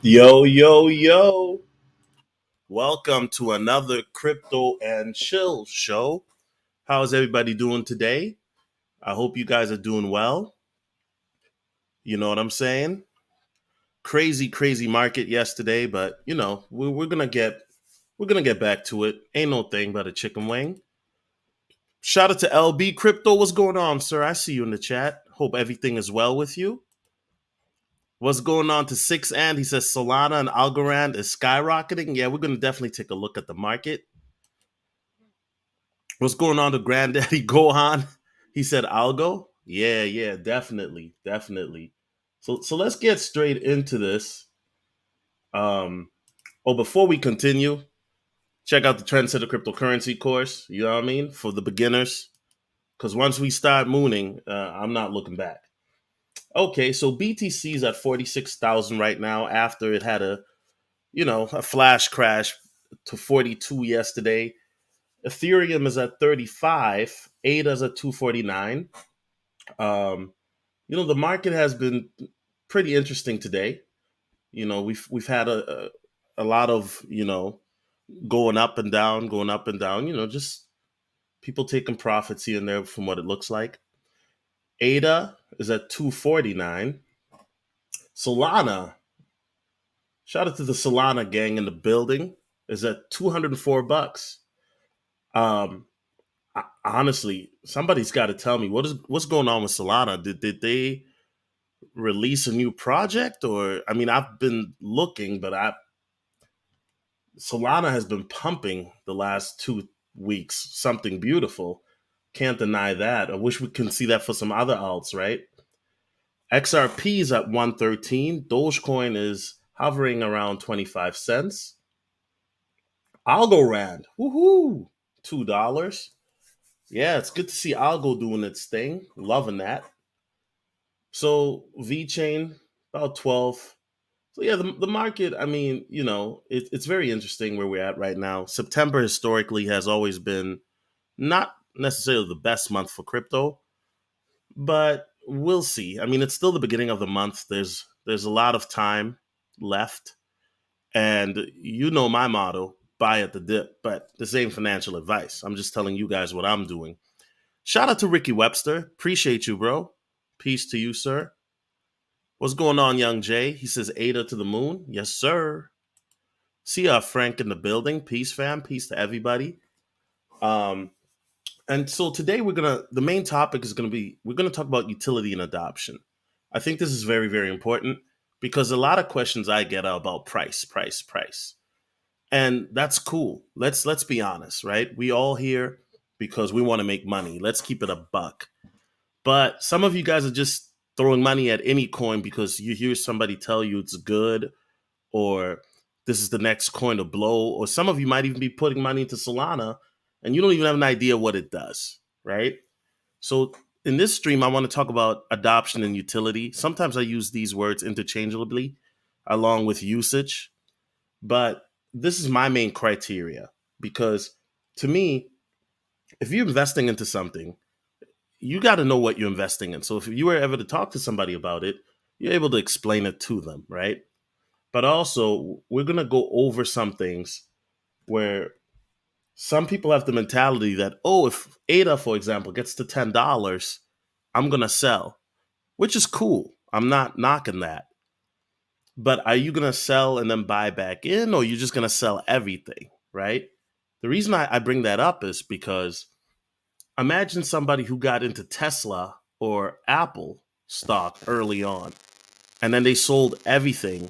Yo, yo, yo. Welcome to another Crypto and Chill show. How's everybody doing today? I hope you guys are doing well. You know what I'm saying? Crazy, crazy market yesterday, but we're gonna get back to it. Ain't no thing but a chicken wing. Shout out to LB Crypto. What's going on, sir? I see you in the chat. Hope everything is well with you. What's going on to Six and he says Solana and Algorand is skyrocketing. Yeah, we're gonna definitely take a look at the market. What's going on to Granddaddy Gohan? He said algo. Yeah, yeah, definitely, definitely. So let's get straight into this. Um, before we continue, check out the Trendsetter cryptocurrency course. You know what I mean, for the beginners. Because once we start mooning, I'm not looking back. Okay, so BTC is at 46,000 right now after it had a flash crash to 42 yesterday. Ethereum is at 35. ADA is at 249. Um, the market has been pretty interesting today. We've had a lot of going up and down, going up and down. Just people taking profits here and there from what it looks like. ADA is at 249. Solana, shout out to the Solana gang in the building, is at $204. Um, Honestly, somebody's got to tell me what's going on with Solana. Did they release a new project? Or I mean, I've been looking, but I Solana has been pumping the last 2 weeks. Something beautiful. Can't deny that. I wish we can see that for some other alts, right? XRP is at 113. Dogecoin is hovering around 25 cents. Algorand, woohoo, $2. Yeah, it's good to see Algo doing its thing. Loving that. So VeChain, about 12. So yeah, the market, I mean, it's very interesting where we're at right now. September historically has always been not necessarily the best month for crypto, but we'll see. I mean, it's still the beginning of the month. There's a lot of time left. And you know my motto, buy at the dip, but this ain't financial advice. I'm just telling you guys what I'm doing. Shout out to Ricky Webster. Appreciate you, bro. Peace to you, sir. What's going on, young Jay? He says Ada to the moon. Yes, sir. See Frank in the building. Peace, fam. Peace to everybody. Um, and so today the main topic is we're gonna talk about utility and adoption. I think this is very, very important because a lot of questions I get are about price, price, price. And that's cool. Let's be honest, right? We all here because we want to make money. Let's keep it a buck. But some of you guys are just throwing money at any coin because you hear somebody tell you it's good or this is the next coin to blow, or some of you might even be putting money into Solana and you don't even have an idea what it does, right? So in this stream, I want to talk about adoption and utility. Sometimes I use these words interchangeably along with usage, but this is my main criteria because to me, if you're investing into something, you got to know what you're investing in. So if you were ever to talk to somebody about it, you're able to explain it to them, right? But also, we're going to go over some things where some people have the mentality that, oh, if ADA, for example, gets to $10, I'm going to sell, which is cool. I'm not knocking that. But are you going to sell and then buy back in, or are you just going to sell everything, right? The reason I bring that up is because imagine somebody who got into Tesla or Apple stock early on, and then they sold everything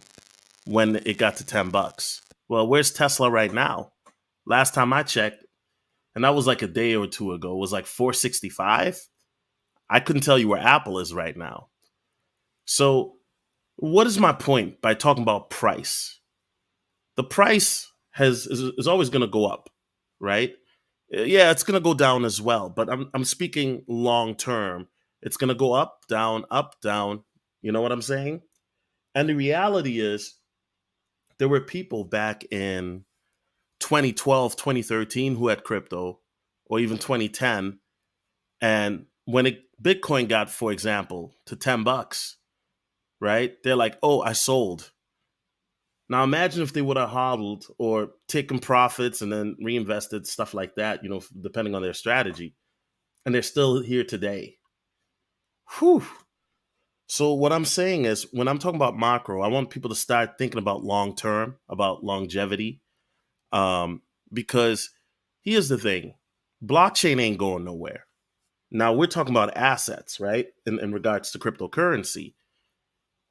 when it got to $10. Well, where's Tesla right now? Last time I checked, and that was like a day or two ago, it was like 465. I couldn't tell you where Apple is right now. So, what is my point by talking about price? The price is always going to go up, right? Yeah, it's going to go down as well, but I'm speaking long term. It's going to go up, down, up, down. You know what I'm saying? And the reality is, there were people back in 2012, 2013 who had crypto, or even 2010, and when Bitcoin got, for example, to $10, right? They're like, "Oh, I sold." Now imagine if they would have hodled or taken profits and then reinvested, stuff like that, depending on their strategy. And they're still here today. Whew. So what I'm saying is, when I'm talking about macro, I want people to start thinking about long term, about longevity. Um, because here's the thing: blockchain ain't going nowhere. Now we're talking about assets, right? In regards to cryptocurrency,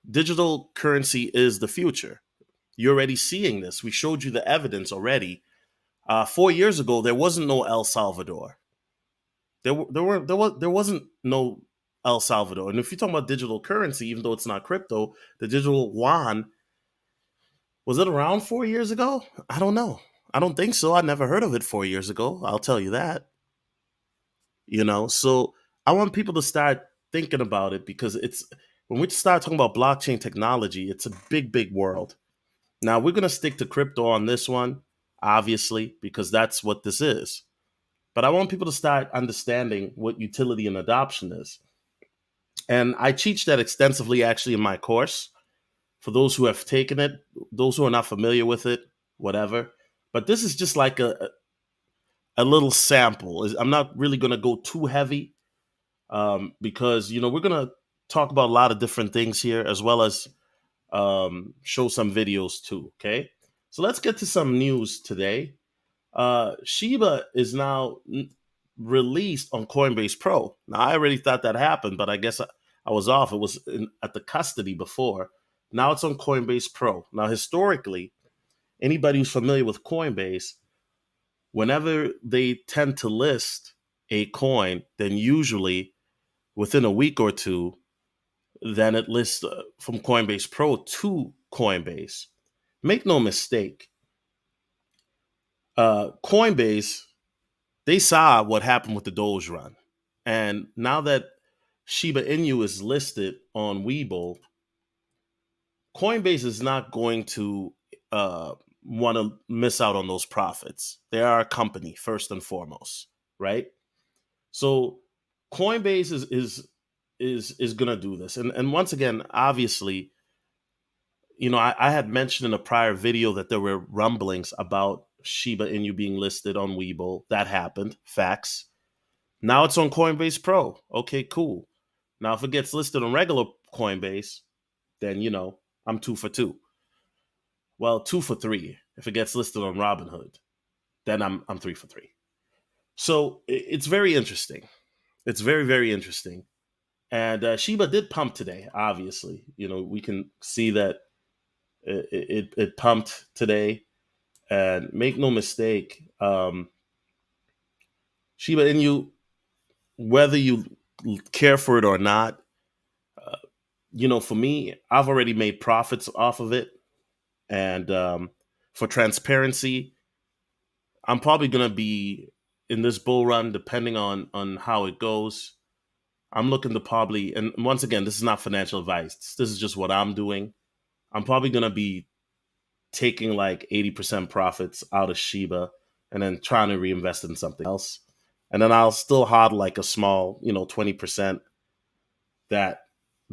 digital currency is the future. You're already seeing this. We showed you the evidence already. 4 years ago, there wasn't no El Salvador. There wasn't no El Salvador. And if you're talking about digital currency, even though it's not crypto, the digital yuan, was it around 4 years ago? I don't know. I don't think so. I never heard of it 4 years ago. I'll tell you that. So I want people to start thinking about it, because it's when we start talking about blockchain technology, it's a big, big world. Now we're gonna stick to crypto on this one, obviously, because that's what this is. But I want people to start understanding what utility and adoption is. And I teach that extensively actually in my course for those who have taken it, those who are not familiar with it, whatever. But this is just like a little sample. I'm not really going to go too heavy, because, we're going to talk about a lot of different things here, as well as show some videos too. Okay. So let's get to some news today. Shiba is now released on Coinbase Pro. Now, I already thought that happened, but I guess I was off. It was at the custody before. Now it's on Coinbase Pro. Now, historically, anybody who's familiar with Coinbase, whenever they tend to list a coin, then usually within a week or two, then it lists from Coinbase Pro to Coinbase. Make no mistake, Coinbase, they saw what happened with the Doge run. And now that Shiba Inu is listed on Webull, Coinbase is not going to want to miss out on those profits. They are a company first and foremost, right? So Coinbase is gonna do this. And once again, obviously, I had mentioned in a prior video that there were rumblings about Shiba Inu being listed on Webull. That happened. Facts. Now it's on Coinbase Pro. Okay, cool. Now if it gets listed on regular Coinbase, then I'm two for two. Well, two for three. If it gets listed on Robinhood, then I'm three for three. So it's very interesting. It's very, very interesting. And Shiba did pump today. Obviously, we can see that it pumped today. And make no mistake, Shiba Inu, whether you care for it or not, for me, I've already made profits off of it. And for transparency, I'm probably going to be in this bull run, depending on how it goes. I'm looking to probably, and once again, this is not financial advice. This is just what I'm doing. I'm probably going to be taking like 80% profits out of Shiba and then trying to reinvest in something else. And then I'll still hodl like a small, 20% that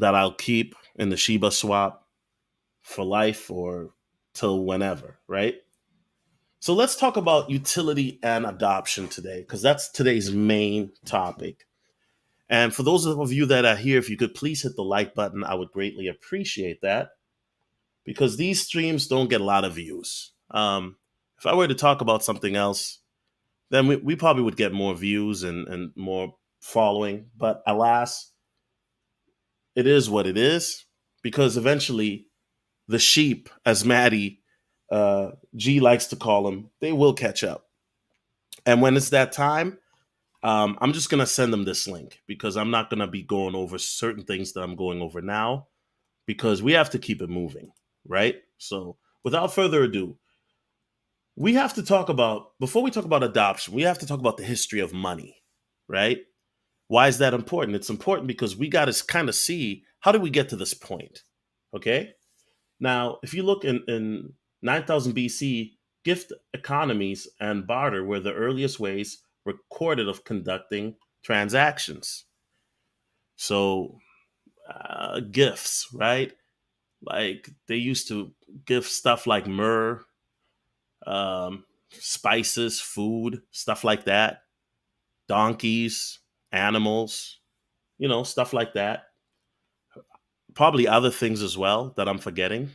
I'll keep in the Shiba swap for life or till whenever, right? So let's talk about utility and adoption today, because that's today's main topic. And for those of you that are here, if you could please hit the like button, I would greatly appreciate that, because these streams don't get a lot of views. If I were to talk about something else, then we probably would get more views and more following. But alas, it is what it is, because eventually the sheep, as Maddie G likes to call them, they will catch up. And when it's that time, I'm just going to send them this link because I'm not going to be going over certain things that I'm going over now because we have to keep it moving, right? So without further ado, we have to talk about, before we talk about adoption, we have to talk about the history of money, right? Why is that important? It's important because we got to kind of see how did we get to this point, okay? Now, if you look in 9000 BC, gift economies and barter were the earliest ways recorded of conducting transactions. So, gifts, right? Like they used to give stuff like myrrh, spices, food, stuff like that, donkeys, animals, stuff like that. Probably other things as well that I'm forgetting.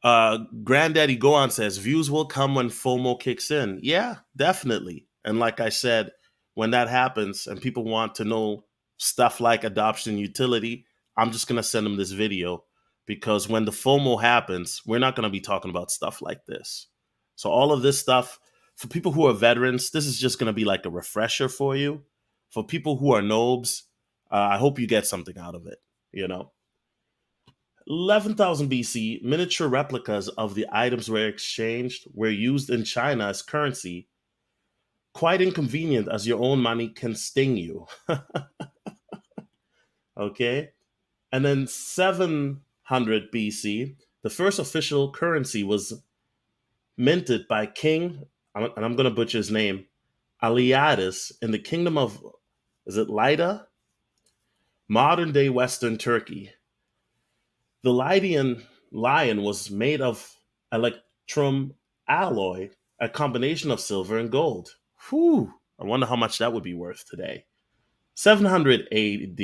Granddaddy Gohan says views will come when FOMO kicks in. Yeah, definitely. And like I said, when that happens and people want to know stuff like adoption utility, I'm just gonna send them this video because when the FOMO happens, we're not gonna be talking about stuff like this. So all of this stuff for people who are veterans, this is just gonna be like a refresher for you. For people who are nobs, I hope you get something out of it. You know. 11,000 BC, miniature replicas of the items were exchanged, were used in China as currency. Quite inconvenient as your own money can sting you. Okay? And then 700 BC, the first official currency was minted by King, and I'm going to butcher his name, Aliadis in the kingdom of, is it Lida? Modern day Western Turkey. The Lydian lion was made of electrum alloy, a combination of silver and gold. Whew, I wonder how much that would be worth today. 700 AD.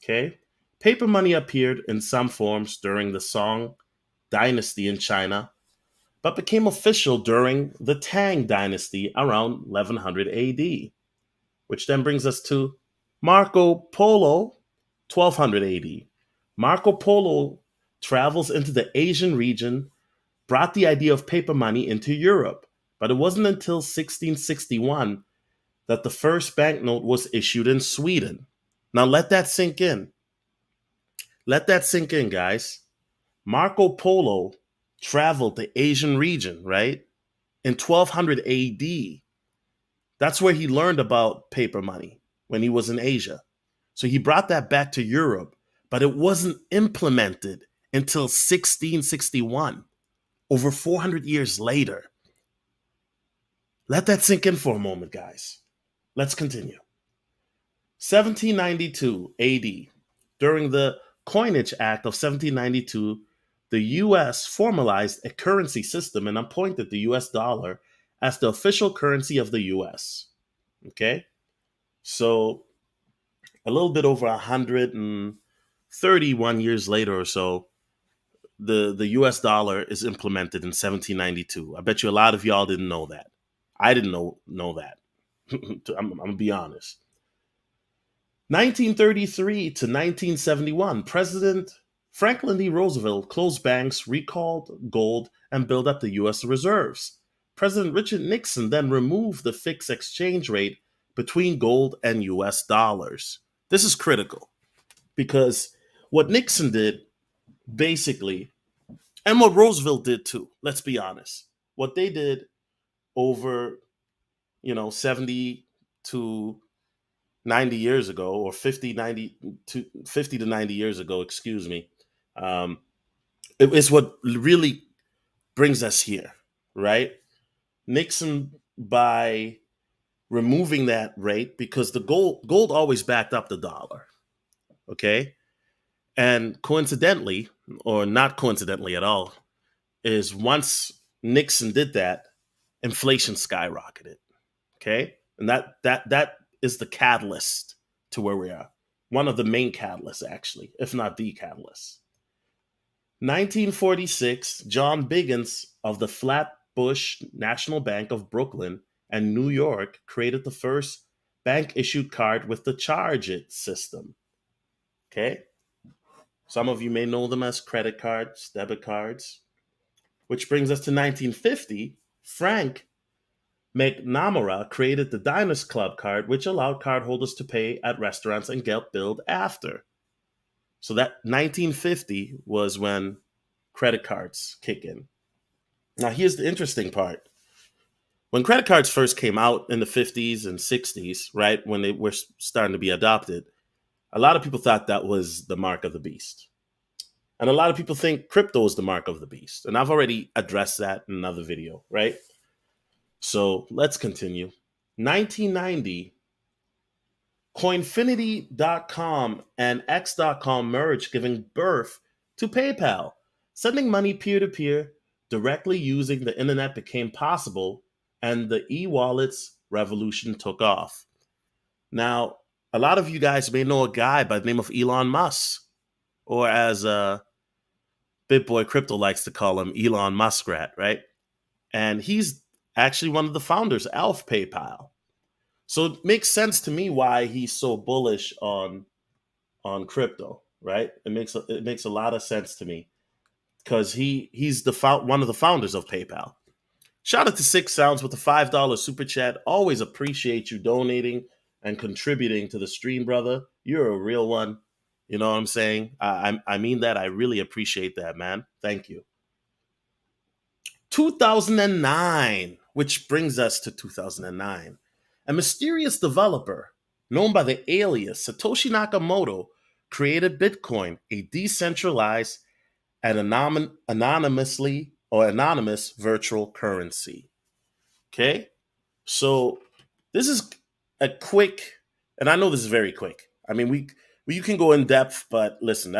Okay. Paper money appeared in some forms during the Song dynasty in China, but became official during the Tang dynasty around 1100 AD, which then brings us to Marco Polo, 1200 AD. Marco Polo travels into the Asian region, brought the idea of paper money into Europe, but it wasn't until 1661 that the first banknote was issued in Sweden. Now let that sink in. Let that sink in, guys. Marco Polo traveled the Asian region, right? In 1200 AD. That's where he learned about paper money when he was in Asia. So he brought that back to Europe, but it wasn't implemented until 1661, over 400 years later. Let that sink in for a moment, guys. Let's continue. 1792 AD. During the Coinage Act of 1792, the US formalized a currency system and appointed the US dollar as the official currency of the US. Okay? So a little bit over 131 years later or so, the US dollar is implemented in 1792. I bet you a lot of y'all didn't know that. I didn't know that. I'm gonna be honest. 1933 to 1971, President Franklin D. Roosevelt closed banks, recalled gold, and built up the U.S. reserves. President Richard Nixon then removed the fixed exchange rate between gold and U.S. dollars. This is critical because what Nixon did basically, and what Roosevelt did too, let's be honest, what they did over, 70 to 90 years ago, or 50 to 90 years ago, excuse me, um, it is what really brings us here, right? Nixon, by removing that rate, because the gold always backed up the dollar, okay? And coincidentally, or not coincidentally at all, is once Nixon did that, inflation skyrocketed. Okay, and that is the catalyst to where we are. One of the main catalysts, actually, if not the catalyst. 1946, John Biggins of the Flatbush National Bank of Brooklyn and New York created the first bank issued card with the charge it system. Okay, Some of you may know them as credit cards, debit cards, which brings us to 1950. Frank McNamara created the Diners Club card, which allowed cardholders to pay at restaurants and get billed after. So that 1950 was when credit cards kick in. Now, here's the interesting part. When credit cards first came out in the 50s and 60s, right, when they were starting to be adopted, a lot of people thought that was the mark of the beast. And a lot of people think crypto is the mark of the beast. And I've already addressed that in another video, right? So let's continue. 1990, Coinfinity.com and X.com merged, giving birth to PayPal. Sending money peer to peer directly using the internet became possible, and the e wallets revolution took off. Now, a lot of you guys may know a guy by the name of Elon Musk, or as BitBoy Crypto likes to call him, Elon Muskrat, right? And he's actually one of the founders of PayPal. So it makes sense to me why he's so bullish on crypto, right? It makes a lot of sense to me because he's one of the founders of PayPal. Shout out to Six Sounds with the $5 super chat. Always appreciate you donating and contributing to the stream, brother. You're a real one. You know what I'm saying? I mean that. I really appreciate that, man. Thank you. 2009, which brings us to 2009. A mysterious developer known by the alias Satoshi Nakamoto created Bitcoin, a decentralized and anonymous virtual currency. Okay? So this is a quick, and I know this is very quick. I mean, you can go in depth, but listen,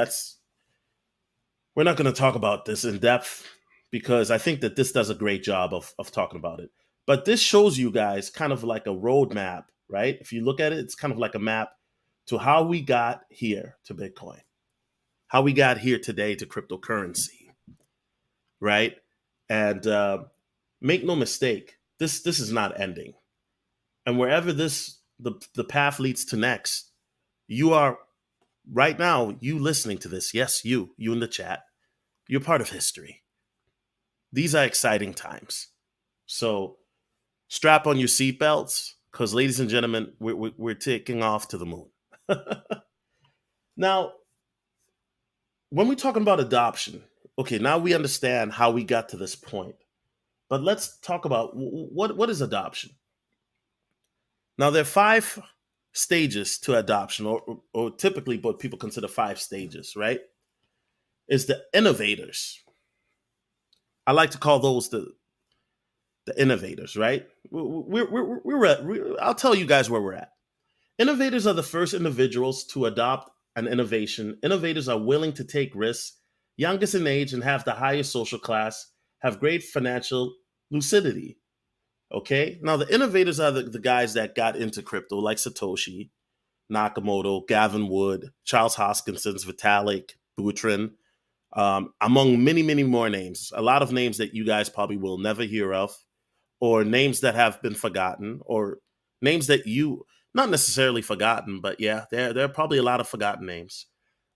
we're not going to talk about this in depth because I think that this does a great job of talking about it. But this shows you guys kind of like a roadmap, right? If you look at it, it's kind of like a map to how we got here to Bitcoin, how we got here today to cryptocurrency, right? And make no mistake, this is not ending. And wherever the path leads to next, you are right now, you listening to this, yes, you in the chat, you're part of history. These are exciting times. So strap on your seatbelts because, ladies and gentlemen, we're taking off to the moon. Now, when we're talking about adoption, okay, now we understand how we got to this point. But let's talk about what is adoption. Now, there are 5 stages to adoption, or typically what people consider 5 stages, right? Is the innovators. I like to call those the innovators, right? I'll tell you guys where we're at. Innovators are the first individuals to adopt an innovation. Innovators are willing to take risks, youngest in age, and have the highest social class, have great financial lucidity. Okay. Now, the innovators are the guys that got into crypto, like Satoshi, Nakamoto, Gavin Wood, Charles Hoskinson's, Vitalik Buterin, among many, many more names. A lot of names that you guys probably will never hear of, or names that have been forgotten, or names that you not necessarily forgotten, but yeah, there are probably a lot of forgotten names,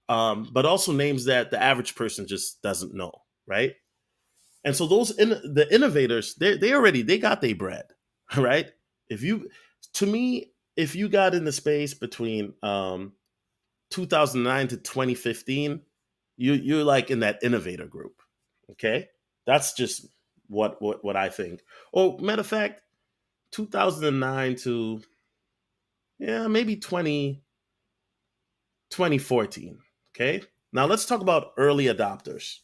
but also names that the average person just doesn't know, right? And so the innovators, they got their bread, right? If you, to me, if you got in the space between 2009 to 2015, you're like in that innovator group, okay? That's just what I think. Oh, matter of fact, 2009 to yeah maybe 2014. Okay, now let's talk about early adopters.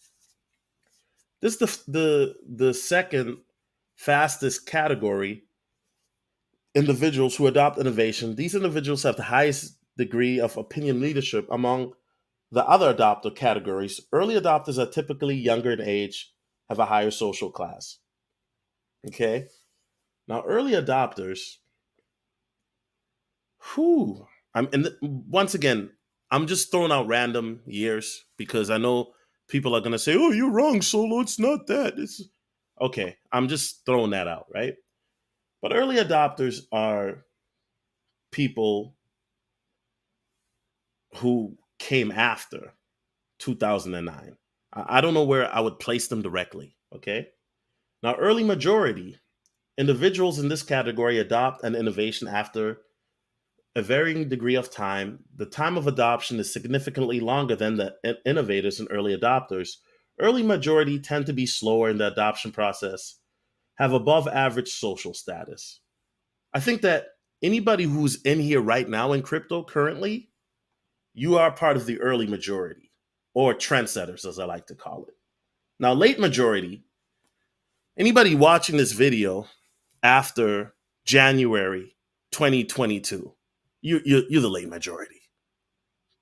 This is the second fastest category. Individuals who adopt innovation. These individuals have the highest degree of opinion leadership among the other adopter categories. Early adopters are typically younger in age, have a higher social class. Okay, now early adopters, who once again, I'm just throwing out random years because I know people are gonna say, "Oh, you're wrong, Solo. It's not that." It's okay. I'm just throwing that out, right? But early adopters are people who came after 2009. I don't know where I would place them directly. Okay. Now, early majority individuals in this category adopt an innovation after a varying degree of time. The time of adoption is significantly longer than the innovators and early adopters. Early majority tend to be slower in the adoption process, have above average social status. I think that anybody who's in here right now in crypto currently, you are part of the early majority or trendsetters, as I like to call it. Now, late majority, anybody watching this video after January 2022, you're the late majority.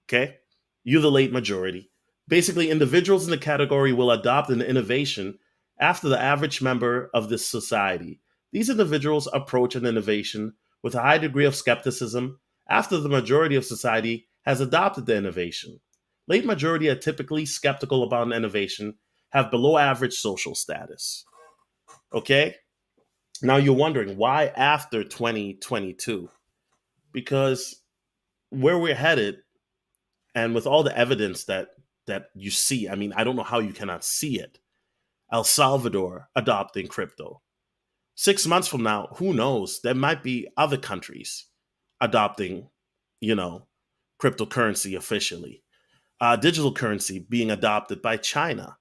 Okay? You're the late majority. Basically, individuals in the category will adopt an innovation after the average member of this society. These individuals approach an innovation with a high degree of skepticism after the majority of society has adopted the innovation. Late majority are typically skeptical about an innovation, have below average social status. Okay? Now you're wondering why after 2022? Because where we're headed and with all the evidence that you see, I mean, I don't know how you cannot see it. El Salvador adopting crypto. 6 months from now, who knows? There might be other countries adopting, you know, cryptocurrency officially. Digital currency being adopted by China.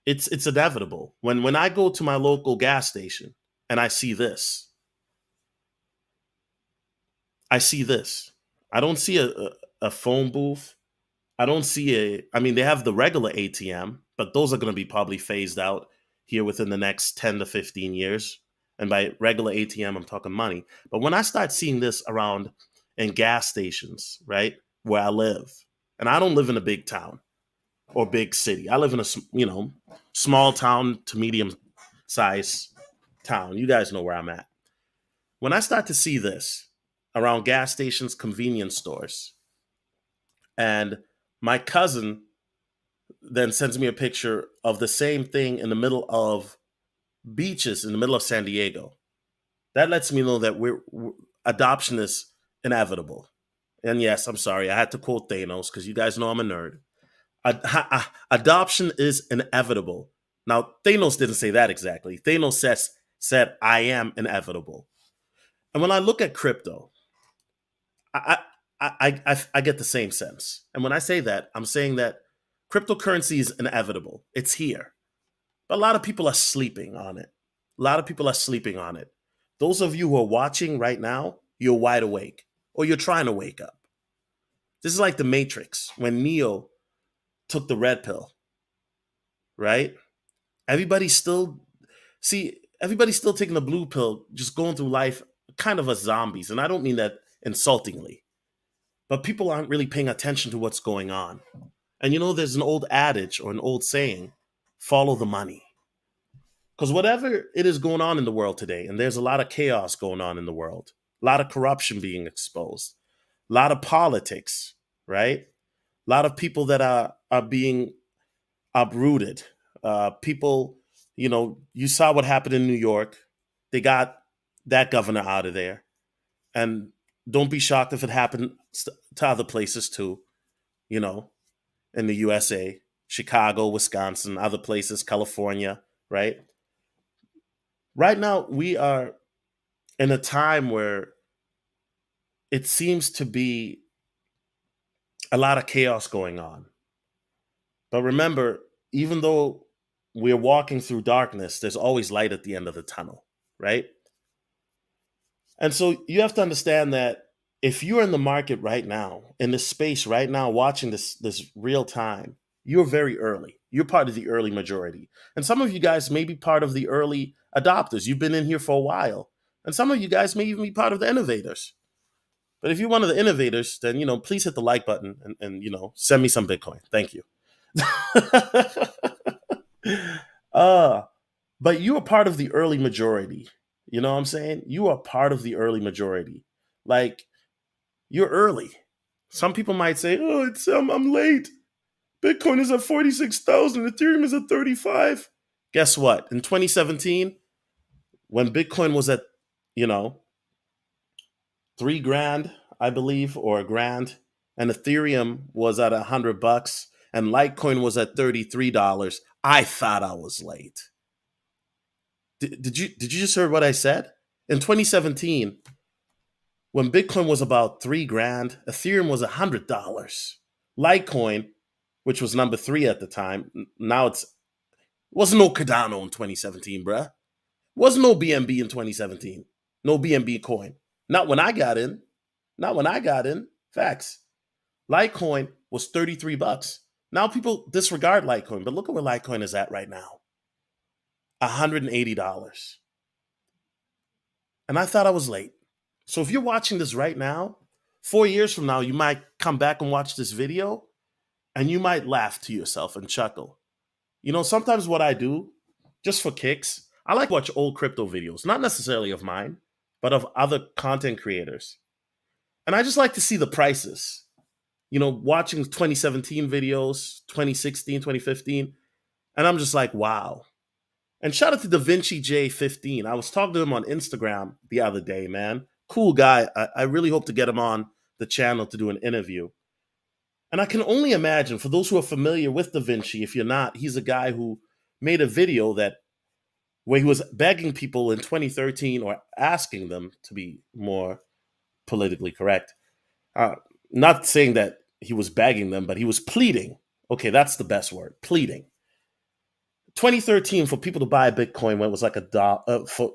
It's inevitable. When I go to my local gas station and I see this, I see this. I don't see a phone booth. I don't see I mean, they have the regular ATM, but those are going to be probably phased out here within the next 10 to 15 years. And by regular ATM, I'm talking money. But when I start seeing this around in gas stations, right, where I live, and I don't live in a big town or big city. I live in a, small town to medium size town. You guys know where I'm at. When I start to see this around gas stations, convenience stores, and my cousin then sends me a picture of the same thing in the middle of beaches in the middle of San Diego. That lets me know that adoption is inevitable. And yes, I'm sorry, I had to quote Thanos because you guys know I'm a nerd. Adoption is inevitable. Now, Thanos didn't say that exactly. Thanos said, I am inevitable. And when I look at crypto, I, I get the same sense. And when I say that, I'm saying that cryptocurrency is inevitable. It's here. But a lot of people are sleeping on it. A lot of people are sleeping on it. Those of you who are watching right now, you're wide awake or you're trying to wake up. This is like the Matrix when Neo took the red pill, right? Everybody's still, everybody's still taking the blue pill, just going through life kind of as zombies. And I don't mean that insultingly, but people aren't really paying attention to what's going on. And there's an old adage or an old saying, follow the money. Because whatever it is going on in the world today, and there's a lot of chaos going on in the world, a lot of corruption being exposed, a lot of politics, right? A lot of people that are being uprooted. People, you saw what happened in New York. They got that governor out of there. And don't be shocked if it happened to other places too, in the USA, Chicago, Wisconsin, other places, California, right? Right now, we are in a time where it seems to be a lot of chaos going on. But remember, even though we're walking through darkness, there's always light at the end of the tunnel, right? And so you have to understand that if you're in the market right now, in this space right now, watching this real time, you're very early. You're part of the early majority. And some of you guys may be part of the early adopters. You've been in here for a while. And some of you guys may even be part of the innovators. But if you're one of the innovators, then, please hit the like button and send me some Bitcoin. Thank you. But you are part of the early majority. You know what I'm saying? You are part of the early majority. Like, you're early. Some people might say, "Oh, I'm late. Bitcoin is at 46,000. Ethereum is at 35." Guess what? In 2017, when Bitcoin was at, you know, $3,000, I believe, or a grand, and Ethereum was at $100, and Litecoin was at $33, I thought I was late. Did you just hear what I said? In 2017, when Bitcoin was about 3 grand, Ethereum was $100. Litecoin, which was number three at the time, now it's wasn't no Cardano in 2017, bruh. Was no BNB in 2017. No BNB coin. Not when I got in. Not when I got in. Facts. Litecoin was $33. Now people disregard Litecoin, but look at where Litecoin is at right now. $180. And I thought I was late. So if you're watching this right now, 4 years from now, you might come back and watch this video and you might laugh to yourself and chuckle. Sometimes what I do, just for kicks, I like to watch old crypto videos, not necessarily of mine, but of other content creators. And I just like to see the prices. Watching 2017 videos, 2016, 2015, and I'm just like, wow. And shout out to Da Vinci J15. I was talking to him on Instagram the other day, man. Cool guy. I really hope to get him on the channel to do an interview. And I can only imagine, for those who are familiar with Da Vinci, if you're not, he's a guy who made a video where he was begging people in 2013, or asking them, to be more politically correct. Not saying that he was begging them, but he was pleading. Okay, that's the best word, pleading. 2013, for people to buy a Bitcoin when it was like $1 for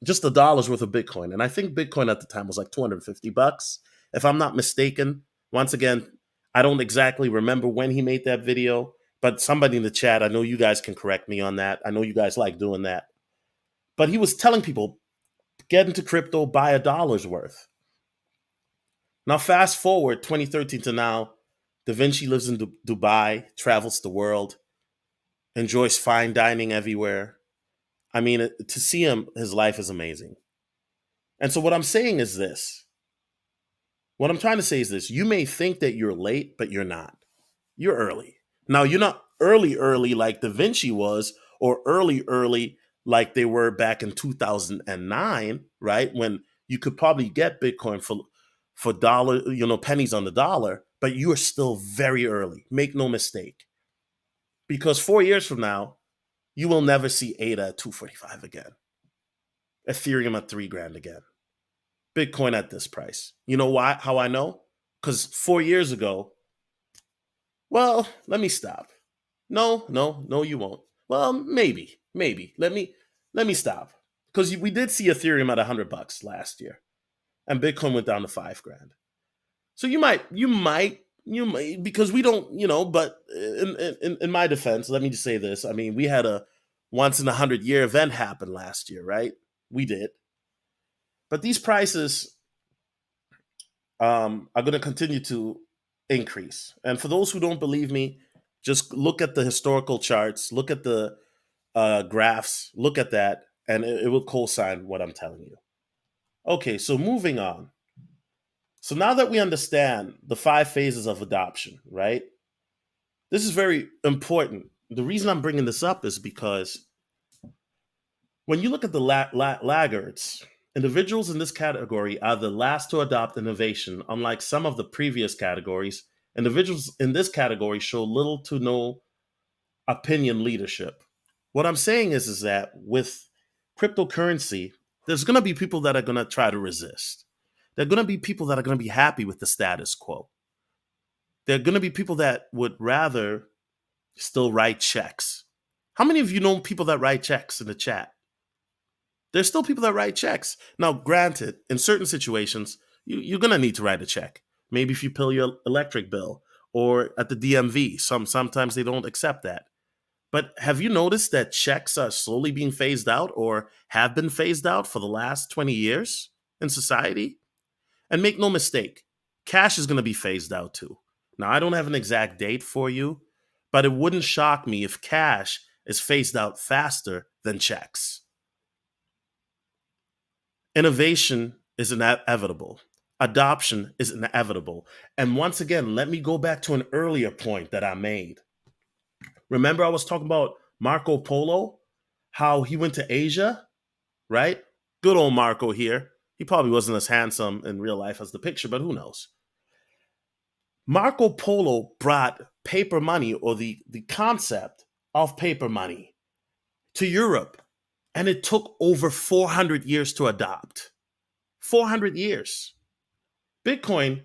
just $1 worth of Bitcoin, and I think Bitcoin at the time was like $250, if I'm not mistaken. Once again, I don't exactly remember when he made that video, but somebody in the chat, I know you guys can correct me on that. I know you guys like doing that. But he was telling people, get into crypto, buy $1 worth. Now, fast forward 2013 to now, Da Vinci lives in Dubai, travels the world, enjoys fine dining everywhere. I mean, to see him, his life is amazing. And so what I'm saying is this. What I'm trying to say is this. You may think that you're late, but you're not. You're early. Now, you're not early like Da Vinci was, or early like they were back in 2009, right? When you could probably get Bitcoin for dollar, pennies on the dollar, but you are still very early. Make no mistake. Because 4 years from now, you will never see ADA at 245 again. Ethereum at 3 grand again. Bitcoin at this price. You know why? How I know? Because 4 years ago, well, let me stop. No, you won't. Well, maybe. Let me stop. Because we did see Ethereum at $100 last year, and Bitcoin went down to 5 grand. So you might, because we don't, but in my defense, let me just say this. I mean, we had a once in 100-year event happen last year, right? We did. But these prices are going to continue to increase. And for those who don't believe me, just look at the historical charts, look at the graphs, look at that, and it will co-sign what I'm telling you. Okay, so moving on. So now that we understand the 5 phases of adoption, right? This is very important. The reason I'm bringing this up is because when you look at the laggards, individuals in this category are the last to adopt innovation. Unlike some of the previous categories, individuals in this category show little to no opinion leadership. What I'm saying is that with cryptocurrency, there's going to be people that are going to try to resist. There are going to be people that are going to be happy with the status quo. There are going to be people that would rather still write checks. How many of you know people that write checks in the chat? There's still people that write checks. Now, granted, in certain situations, you're going to need to write a check. Maybe if you pay your electric bill, or at the DMV. Sometimes they don't accept that. But have you noticed that checks are slowly being phased out, or have been phased out for the last 20 years in society? And make no mistake, cash is going to be phased out too. Now, I don't have an exact date for you, but it wouldn't shock me if cash is phased out faster than checks. Innovation is inevitable. Adoption is inevitable. And once again, let me go back to an earlier point that I made. Remember, I was talking about Marco Polo, how he went to Asia, right? Good old Marco here. He probably wasn't as handsome in real life as the picture, but who knows? Marco Polo brought paper money, or the concept of paper money, to Europe. And it took over 400 years to adopt. 400 years. Bitcoin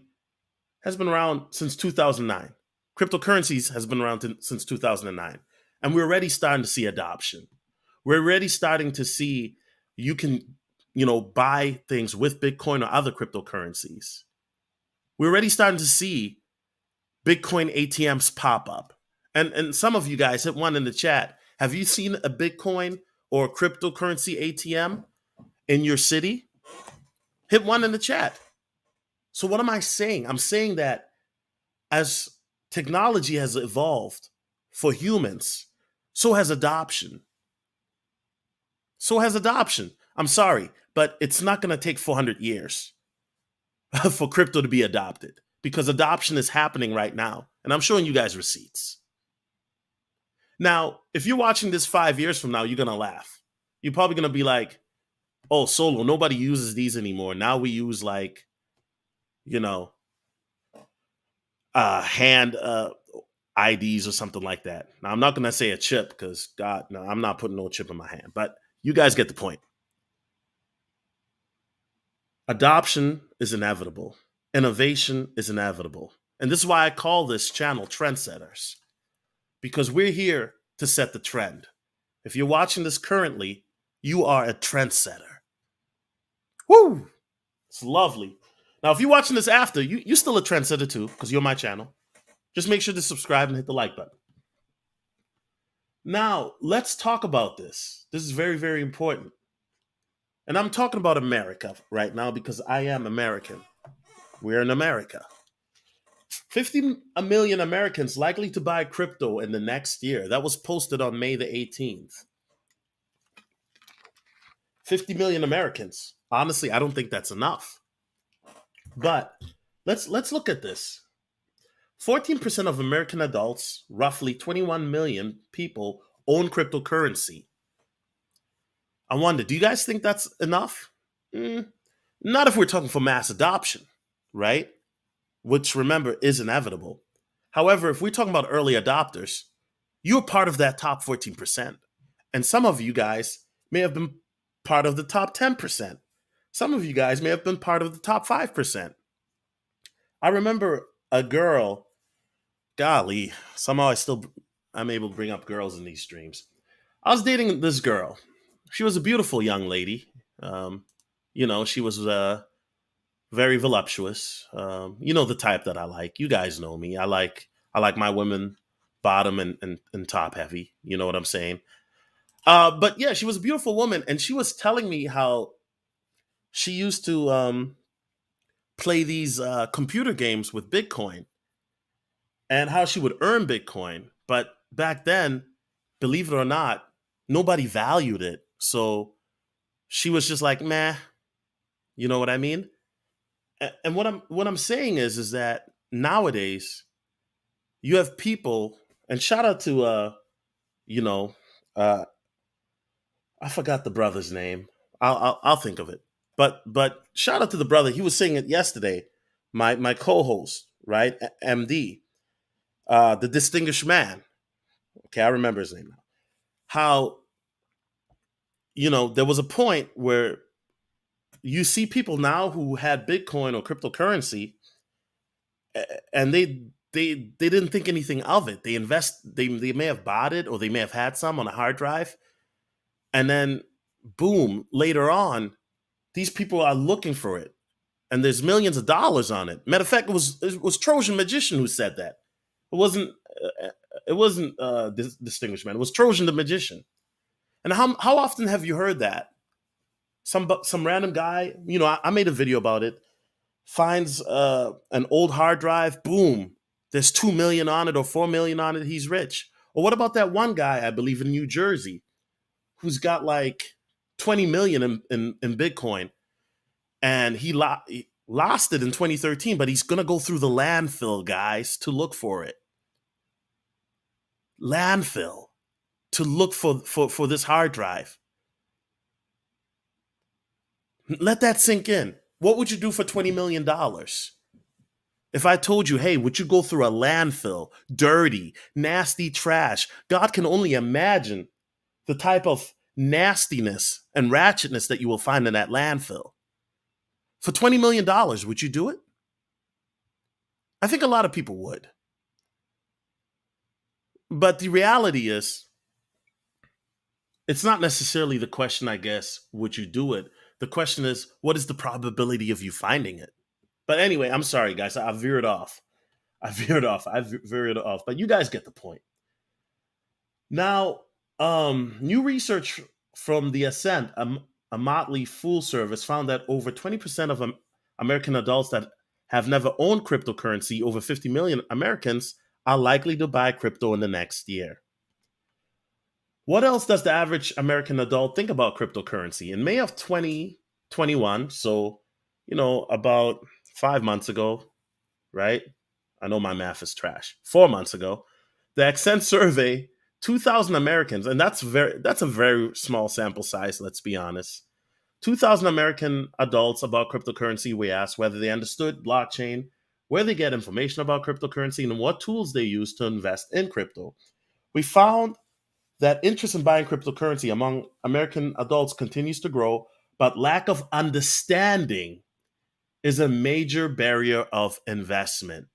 has been around since 2009. Cryptocurrencies has been around since 2009. And we're already starting to see adoption. We're already starting to see you can, buy things with Bitcoin or other cryptocurrencies. We're already starting to see Bitcoin ATMs pop up. And some of you guys hit one in the chat. Have you seen a Bitcoin or cryptocurrency ATM in your city? Hit one in the chat. So what am I saying? I'm saying that as technology has evolved for humans, so has adoption. So has adoption. I'm sorry, but it's not going to take 400 years for crypto to be adopted, because adoption is happening right now. And I'm showing you guys receipts. Now, if you're watching this 5 years from now, you're going to laugh. You're probably going to be like, oh, Solo, nobody uses these anymore. Now we use you know, hand IDs or something like that. Now, I'm not going to say a chip because, God, no, I'm not putting no chip in my hand. But you guys get the point. Adoption is inevitable. Innovation is inevitable. And this is why I call this channel Trendsetters, because we're here to set the trend. If you're watching this currently, you are a trendsetter. Woo! It's lovely. Now, if you're watching this after, you're still a trendsetter too, because you're my channel. Just make sure to subscribe and hit the like button. Now, let's talk about this. This is very, very important. And I'm talking about America right now because I am American. We're in America. 50 million Americans likely to buy crypto in the next year. That was posted on May the 18th. 50 million Americans. Honestly, I don't think that's enough. But let's look at this. 14% of American adults, roughly 21 million people, own cryptocurrency. I wonder, do you guys think that's enough? Not if we're talking for mass adoption, right? Which, remember, is inevitable. However, if we're talking about early adopters, you're part of that top 14%. And some of you guys may have been part of the top 10%. Some of you guys may have been part of the top 5%. I remember a girl, golly, somehow I'm able to bring up girls in these streams. I was dating this girl. She was a beautiful young lady. She was very voluptuous. The type that I like. You guys know me. I like my women bottom and top heavy. You know what I'm saying? But yeah, she was a beautiful woman, and she was telling me how she used to play these computer games with Bitcoin, and how she would earn Bitcoin. But back then, believe it or not, nobody valued it. So she was just like, meh. You know what I mean? And what I'm saying is that nowadays you have people, and shout out to uh I forgot the brother's name. I'll think of it. But shout out to the brother. He was saying it yesterday. My co-host, right? MD, the distinguished man. Okay, I remember his name now. How there was a point where you see people now who had Bitcoin or cryptocurrency, and they didn't think anything of it. They may have bought it, or they may have had some on a hard drive, and then boom, later on, these people are looking for it, and there's millions of dollars on it. Matter of fact, it was Trojan Magician who said that. It wasn't distinguished man. It was Trojan the Magician. And how often have you heard that? Some random guy, I made a video about it, finds an old hard drive, boom, there's 2 million on it or 4 million on it, he's rich. Or what about that one guy, I believe in New Jersey, who's got like 20 million in Bitcoin, and he lost it in 2013, but he's going to go through the landfill, guys, to look for it. Landfill, to look for this hard drive. Let that sink in. What would you do for $20 million? If I told you, hey, would you go through a landfill, dirty, nasty trash? God can only imagine the type of nastiness and ratchetness that you will find in that landfill. For $20 million, would you do it? I think a lot of people would. But the reality is, it's not necessarily the question, I guess, would you do it? The question is, what is the probability of you finding it? But anyway, I'm sorry, guys. I veered off. I veered off. But you guys get the point. Now, new research from the Ascent, a Motley Fool service, found that over 20% of American adults that have never owned cryptocurrency, over 50 million Americans, are likely to buy crypto in the next year. What else does the average American adult think about cryptocurrency? In May of 2021, so, about 5 months ago, right? I know my math is trash. 4 months ago, the Accent survey 2,000 Americans, and that's a very small sample size. Let's be honest. 2,000 American adults about cryptocurrency. We asked whether they understood blockchain, where they get information about cryptocurrency, and what tools they use to invest in crypto. We found that interest in buying cryptocurrency among American adults continues to grow, but lack of understanding is a major barrier of investment.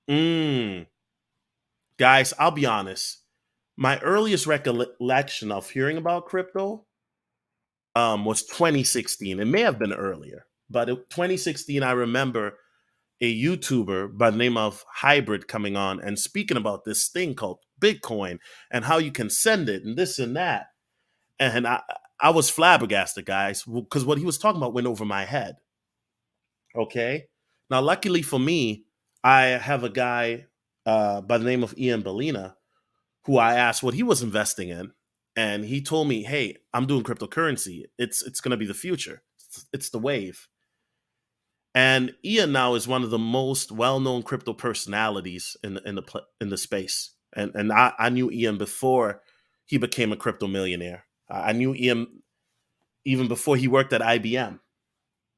Mm. Guys, I'll be honest. My earliest recollection of hearing about crypto was 2016. It may have been earlier, but 2016, I remember a YouTuber by the name of Hybrid coming on and speaking about this thing called Bitcoin and how you can send it and this and that. And I was flabbergasted, guys, because what he was talking about went over my head. Okay. Now, luckily for me, I have a guy by the name of Ian Bellina who I asked what he was investing in, and he told me, "Hey, I'm doing cryptocurrency. It's going to be the future. It's the wave." And Ian now is one of the most well-known crypto personalities in the space. And I knew Ian before he became a crypto millionaire. I knew Ian even before he worked at IBM.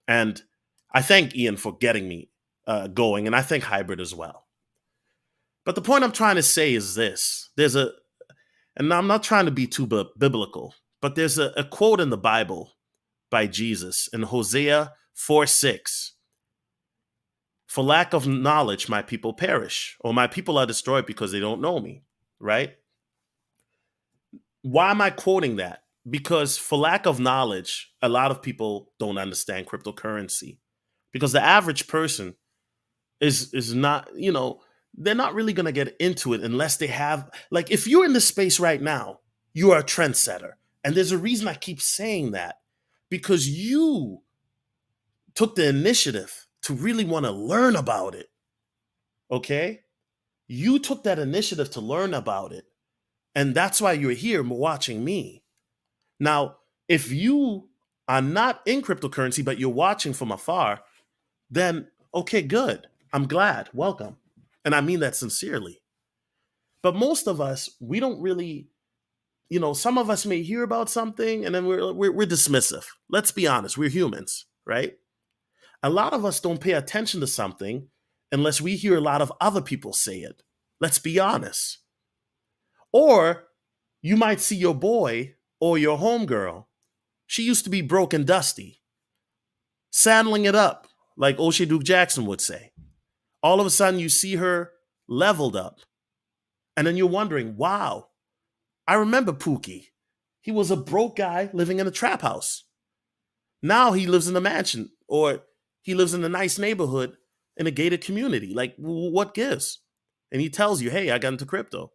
And I thank Ian for getting me going, and I thank Hybrid as well. But the point I'm trying to say is this: and I'm not trying to be too biblical, but there's a quote in the Bible by Jesus in Hosea 4:6. For lack of knowledge, my people perish, or my people are destroyed because they don't know me, right? Why am I quoting that? Because for lack of knowledge, a lot of people don't understand cryptocurrency. Because the average person is not, they're not really going to get into it unless they have, like, if you're in this space right now, you are a trendsetter. And there's a reason I keep saying that, because you took the initiative to really want to learn about it. Okay? You took that initiative to learn about it. And that's why you're here watching me. Now, if you are not in cryptocurrency, but you're watching from afar, then okay, good. I'm glad. Welcome. And I mean that sincerely. But most of us, we don't really, some of us may hear about something and then we're dismissive. Let's be honest, we're humans, right? A lot of us don't pay attention to something unless we hear a lot of other people say it. Let's be honest. Or you might see your boy or your homegirl. She used to be broke and dusty, saddling it up, like O'Shea Duke Jackson would say. All of a sudden, you see her leveled up. And then you're wondering, wow, I remember Pookie. He was a broke guy living in a trap house. Now he lives in a mansion, or he lives in a nice neighborhood in a gated community. Like, what gives? And he tells you, hey, I got into crypto.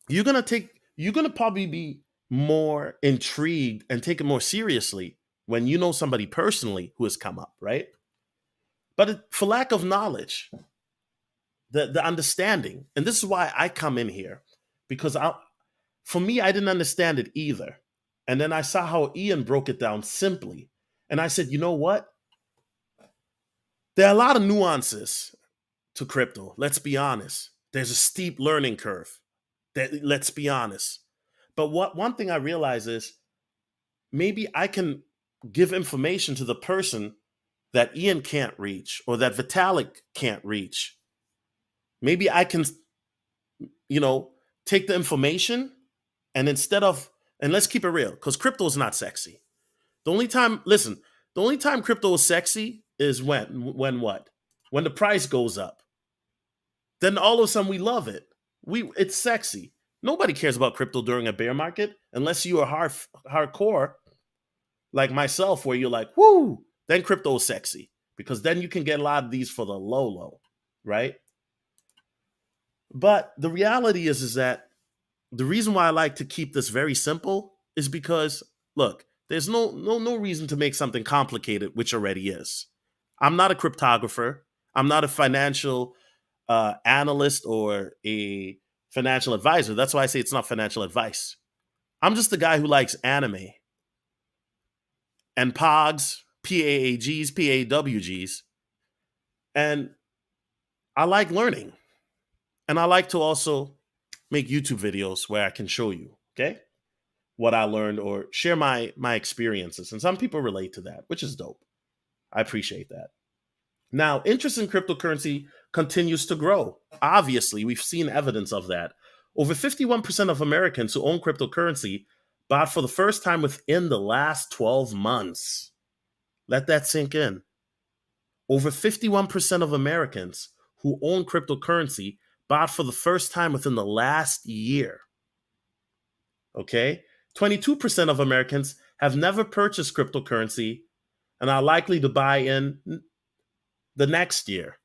You're gonna probably be more intrigued and take it more seriously when you know somebody personally who has come up, right? But for lack of knowledge, the understanding, and this is why I come in here, because for me, I didn't understand it either. And then I saw how Ian broke it down simply. And I said, you know what? There are a lot of nuances to crypto. Let's be honest. There's a steep learning curve. Let's be honest. But one thing I realize is maybe I can give information to the person that Ian can't reach or that Vitalik can't reach. Maybe I can, you know, take the information and instead of, and let's keep it real, because crypto is not sexy. The only time, listen, the only time crypto is sexy is when what? When the price goes up. Then all of a sudden we love it. It's sexy. Nobody cares about crypto during a bear market unless you are hardcore like myself, where you're like, whoo, then crypto is sexy because then you can get a lot of these for the low, right? But the reality is that the reason why I like to keep this very simple is because, look, there's no reason to make something complicated, which already is. I'm not a cryptographer. I'm not a financial analyst or a financial advisor. That's why I say it's not financial advice. I'm just the guy who likes anime and POGs, PAAGs, PAWGs, and I like learning. And I like to also make YouTube videos where I can show you, okay, what I learned or share my experiences. And some people relate to that, which is dope. I appreciate that. Now, interest in cryptocurrency continues to grow. Obviously, we've seen evidence of that. Over 51% of Americans who own cryptocurrency bought for the first time within the last 12 months. Let that sink in. Over 51% of Americans who own cryptocurrency bought for the first time within the last year. Okay? 22% of Americans have never purchased cryptocurrency and are likely to buy in the next year.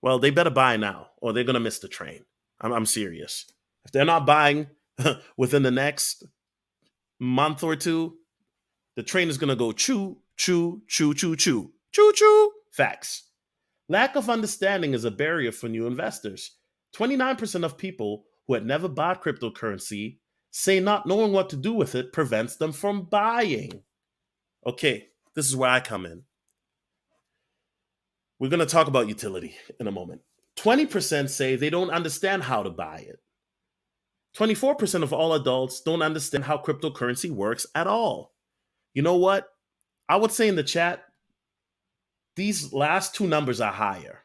Well, they better buy now or they're going to miss the train. I'm serious. If they're not buying within the next month or two, the train is going to go choo, choo, choo, choo, choo, choo, choo. Facts. Lack of understanding is a barrier for new investors. 29% of people who had never bought cryptocurrency say not knowing what to do with it prevents them from buying. Okay, this is where I come in. We're going to talk about utility in a moment. 20% say they don't understand how to buy it. 24% of all adults don't understand how cryptocurrency works at all. You know what? I would say in the chat, these last two numbers are higher.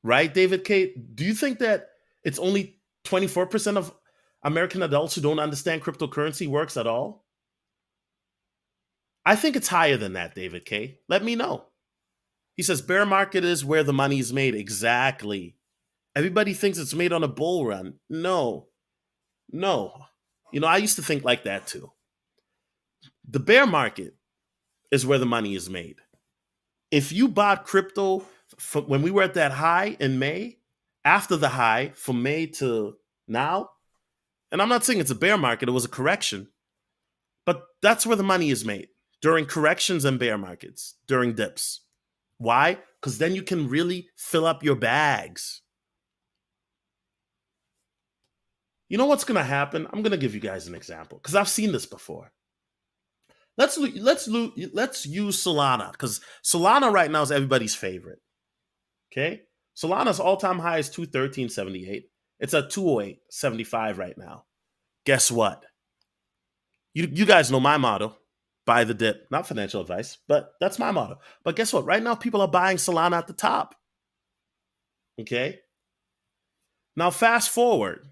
Right, David K? Do you think that it's only 24% of American adults who don't understand cryptocurrency works at all? I think it's higher than that, David K. Let me know. He says, bear market is where the money is made. Exactly. Everybody thinks it's made on a bull run. No. You know, I used to think like that too. The bear market is where the money is made. If you bought crypto when we were at that high in May, after the high from May to now, and I'm not saying it's a bear market, it was a correction, but that's where the money is made during corrections and bear markets, during dips. Why? Because then you can really fill up your bags. You know what's going to happen? I'm going to give you guys an example because I've seen this before. Let's use Solana because Solana right now is everybody's favorite. Okay, Solana's all-time high is 213.78. It's at 208.75 right now. Guess what? You guys know my motto: buy the dip. Not financial advice, but that's my motto. But guess what? Right now, people are buying Solana at the top. Okay. Now, fast forward.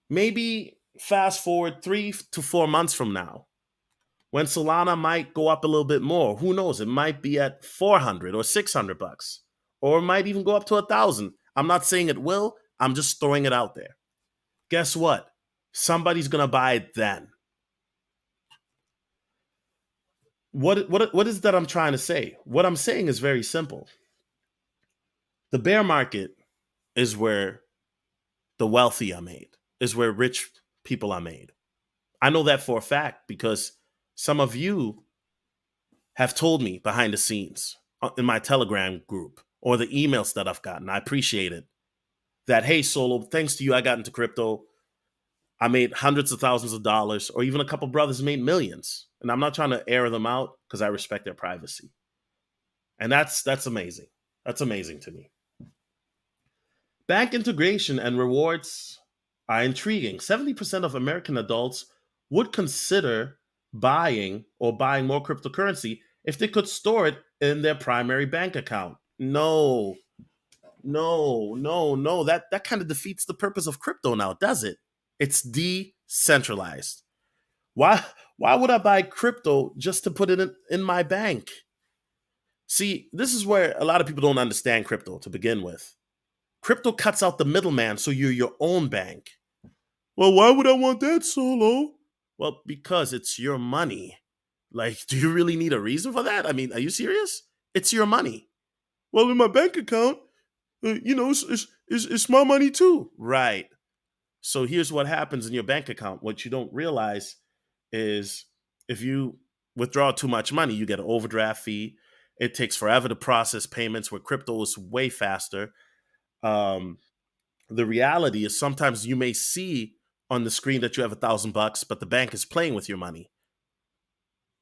Maybe fast forward 3 to 4 months from now, when Solana might go up a little bit more. Who knows? It might be at 400 or 600 bucks, or it might even go up to 1,000. I'm not saying it will. I'm just throwing it out there. Guess what? Somebody's gonna buy it then. What is that I'm trying to say? What I'm saying is very simple. The bear market is where the wealthy are made, is where rich people are made. I know that for a fact because some of you have told me behind the scenes in my Telegram group or the emails that I've gotten. I appreciate it. That, hey, Solo, thanks to you, I got into crypto. I made hundreds of thousands of dollars, or even a couple brothers made millions. And I'm not trying to air them out because I respect their privacy. And that's amazing. That's amazing to me. Bank integration and rewards are intriguing. 70% of American adults would consider buying more cryptocurrency if they could store it in their primary bank account. No, no, no, no. That kind of defeats the purpose of crypto now, does it? It's decentralized. Why why would I buy crypto just to put it in my bank? See, this is where a lot of people don't understand crypto to begin with. Crypto cuts out the middleman so you're your own bank. Well, why would I want that, Solo? Well, because it's your money. Like, do you really need a reason for that? I mean, are you serious? It's your money. Well, in my bank account, it's my money too. Right. So here's what happens in your bank account. What you don't realize is if you withdraw too much money, you get an overdraft fee. It takes forever to process payments, where crypto is way faster. Um, the reality is sometimes you may see on the screen that you have $1,000, but the bank is playing with your money.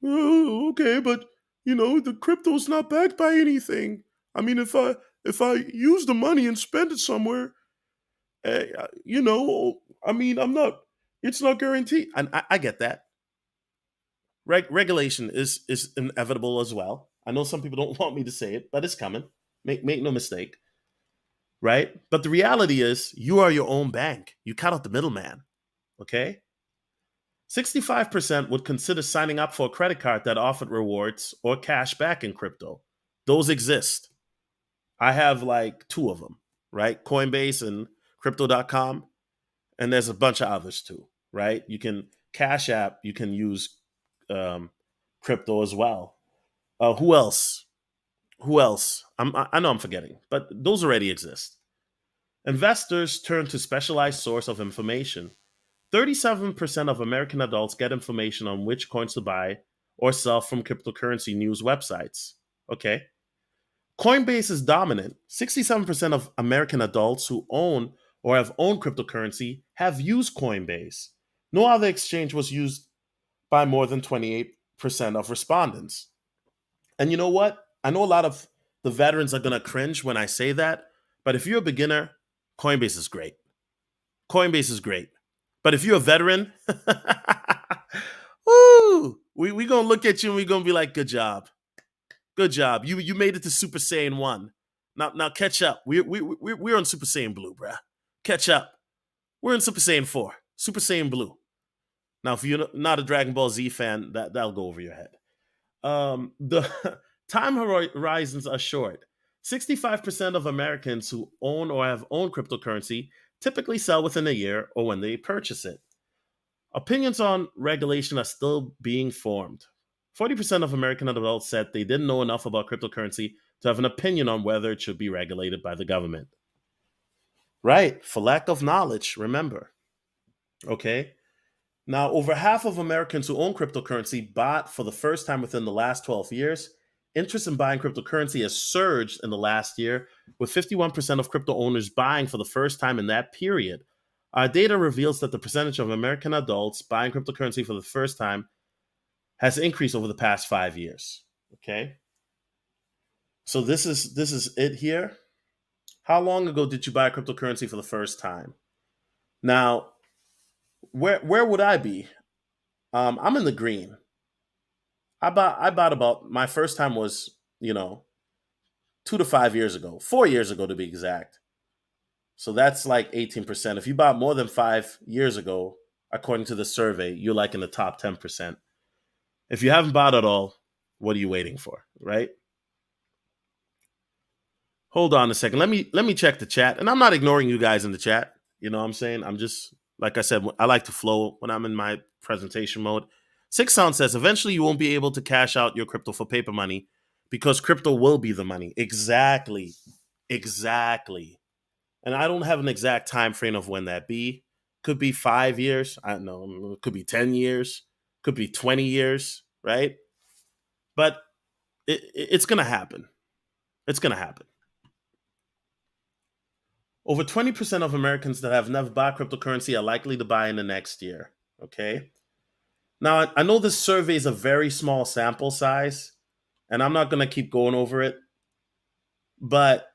Oh, okay, but the crypto's not backed by anything. I mean, if I use the money and spend it somewhere, I mean, I'm not. It's not guaranteed, and I get that. Regulation is inevitable as well. I know some people don't want me to say it, but it's coming. Make no mistake, right? But the reality is, you are your own bank. You cut out the middleman. Okay. 65% would consider signing up for a credit card that offered rewards or cash back in crypto. Those exist. I have like two of them, right? Coinbase and crypto.com. And there's a bunch of others too, right? You can Cash App, you can use um, crypto as well. Who else? Who else? I know I'm forgetting, but those already exist. Investors turn to specialized source of information. 37% of American adults get information on which coins to buy or sell from cryptocurrency news websites. Okay. Coinbase is dominant. 67% of American adults who own or have owned cryptocurrency have used Coinbase. No other exchange was used by more than 28% of respondents. And you know what? I know a lot of the veterans are going to cringe when I say that, but if you're a beginner, Coinbase is great. Coinbase is great. But if you're a veteran, woo, we going to look at you and we're going to be like, good job. Good job. You made it to Super Saiyan 1. Now catch up. We're on Super Saiyan Blue, bruh. Catch up. We're in Super Saiyan 4. Super Saiyan Blue. Now, if you're not a Dragon Ball Z fan, that'll go over your head. The time horizons are short. 65% of Americans who own or have owned cryptocurrency typically sell within a year or when they purchase it. Opinions on regulation are still being formed. 40% of American adults said they didn't know enough about cryptocurrency to have an opinion on whether it should be regulated by the government. Right, for lack of knowledge, remember. Okay. Now, over half of Americans who own cryptocurrency bought for the first time within the last 12 years. Interest in buying cryptocurrency has surged in the last year, with 51% of crypto owners buying for the first time in that period. Our data reveals that the percentage of American adults buying cryptocurrency for the first time has increased over the past 5 years. Okay. So this is it here. How long ago did you buy cryptocurrency for the first time? Now, where would I be? I'm in the green. I bought about my first time was 2 to 5 years ago, 4 years ago to be exact. So that's like 18%. If you bought more than 5 years ago, according to the survey, you're like in the top 10%. If you haven't bought at all, what are you waiting for, right? Hold on a second. Let me check the chat. And I'm not ignoring you guys in the chat. You know what I'm saying? I'm just like I said, I like to flow when I'm in my presentation mode. Six Sound says eventually you won't be able to cash out your crypto for paper money because crypto will be the money. Exactly. Exactly. And I don't have an exact time frame of when that be. Could be 5 years. I don't know. It could be 10 years. Could be 20 years, right? But it's going to happen. It's going to happen. Over 20% of Americans that have never bought cryptocurrency are likely to buy in the next year. Okay. Now, I know this survey is a very small sample size, and I'm not going to keep going over it, but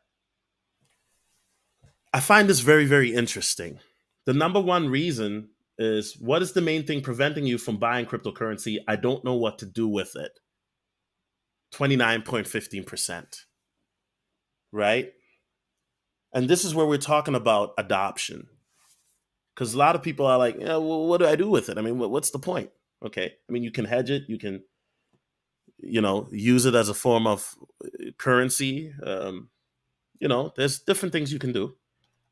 I find this very, very interesting. The number one reason is, what is the main thing preventing you from buying cryptocurrency? I don't know what to do with it. 29.15%, right? And this is where we're talking about adoption. Because a lot of people are like, yeah, well, what do I do with it? I mean, what's the point? Okay. I mean, you can hedge it. You can, use it as a form of currency. There's different things you can do.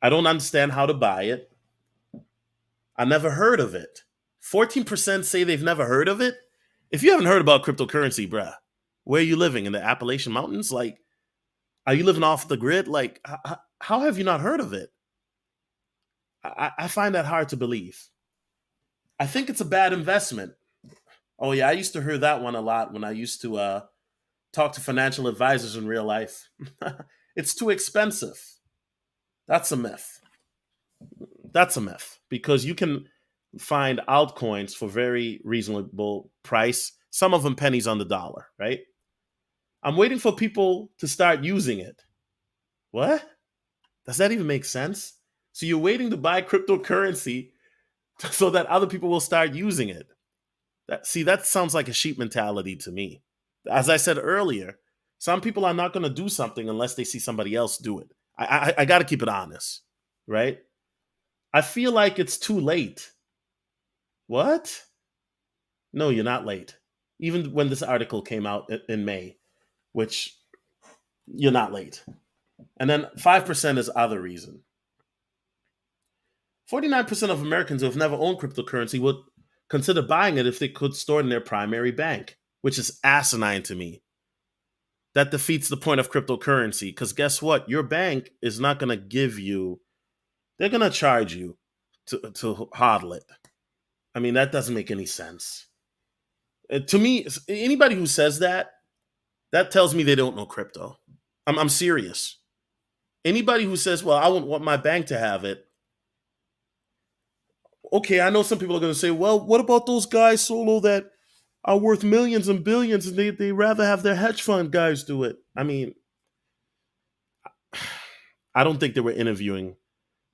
I don't understand how to buy it. I never heard of it. 14% say they've never heard of it. If you haven't heard about cryptocurrency, bruh, where are you living? In the Appalachian Mountains? Like, are you living off the grid? Like, how have you not heard of it? I find that hard to believe. I think it's a bad investment. Oh, yeah, I used to hear that one a lot when I used to talk to financial advisors in real life. It's too expensive. That's a myth. That's a myth because you can find altcoins for very reasonable price, some of them pennies on the dollar, right? I'm waiting for people to start using it. What? Does that even make sense? So you're waiting to buy cryptocurrency so that other people will start using it. That sounds like a sheep mentality to me. As I said earlier, some people are not going to do something unless they see somebody else do it. I got to keep it honest, right? I feel like it's too late. What? No, you're not late. Even when this article came out in May, which you're not late. And then 5% is other reason. 49% of Americans who have never owned cryptocurrency would consider buying it if they could store it in their primary bank, which is asinine to me. That defeats the point of cryptocurrency because guess what? Your bank is not going to give you, they're going to charge you to hodl it. I mean, that doesn't make any sense. To me, anybody who says that tells me they don't know crypto. I'm serious. Anybody who says, well, I wouldn't want my bank to have it. Okay, I know some people are going to say, well, what about those guys, Solo, that are worth millions and billions and they rather have their hedge fund guys do it? I mean, I don't think they were interviewing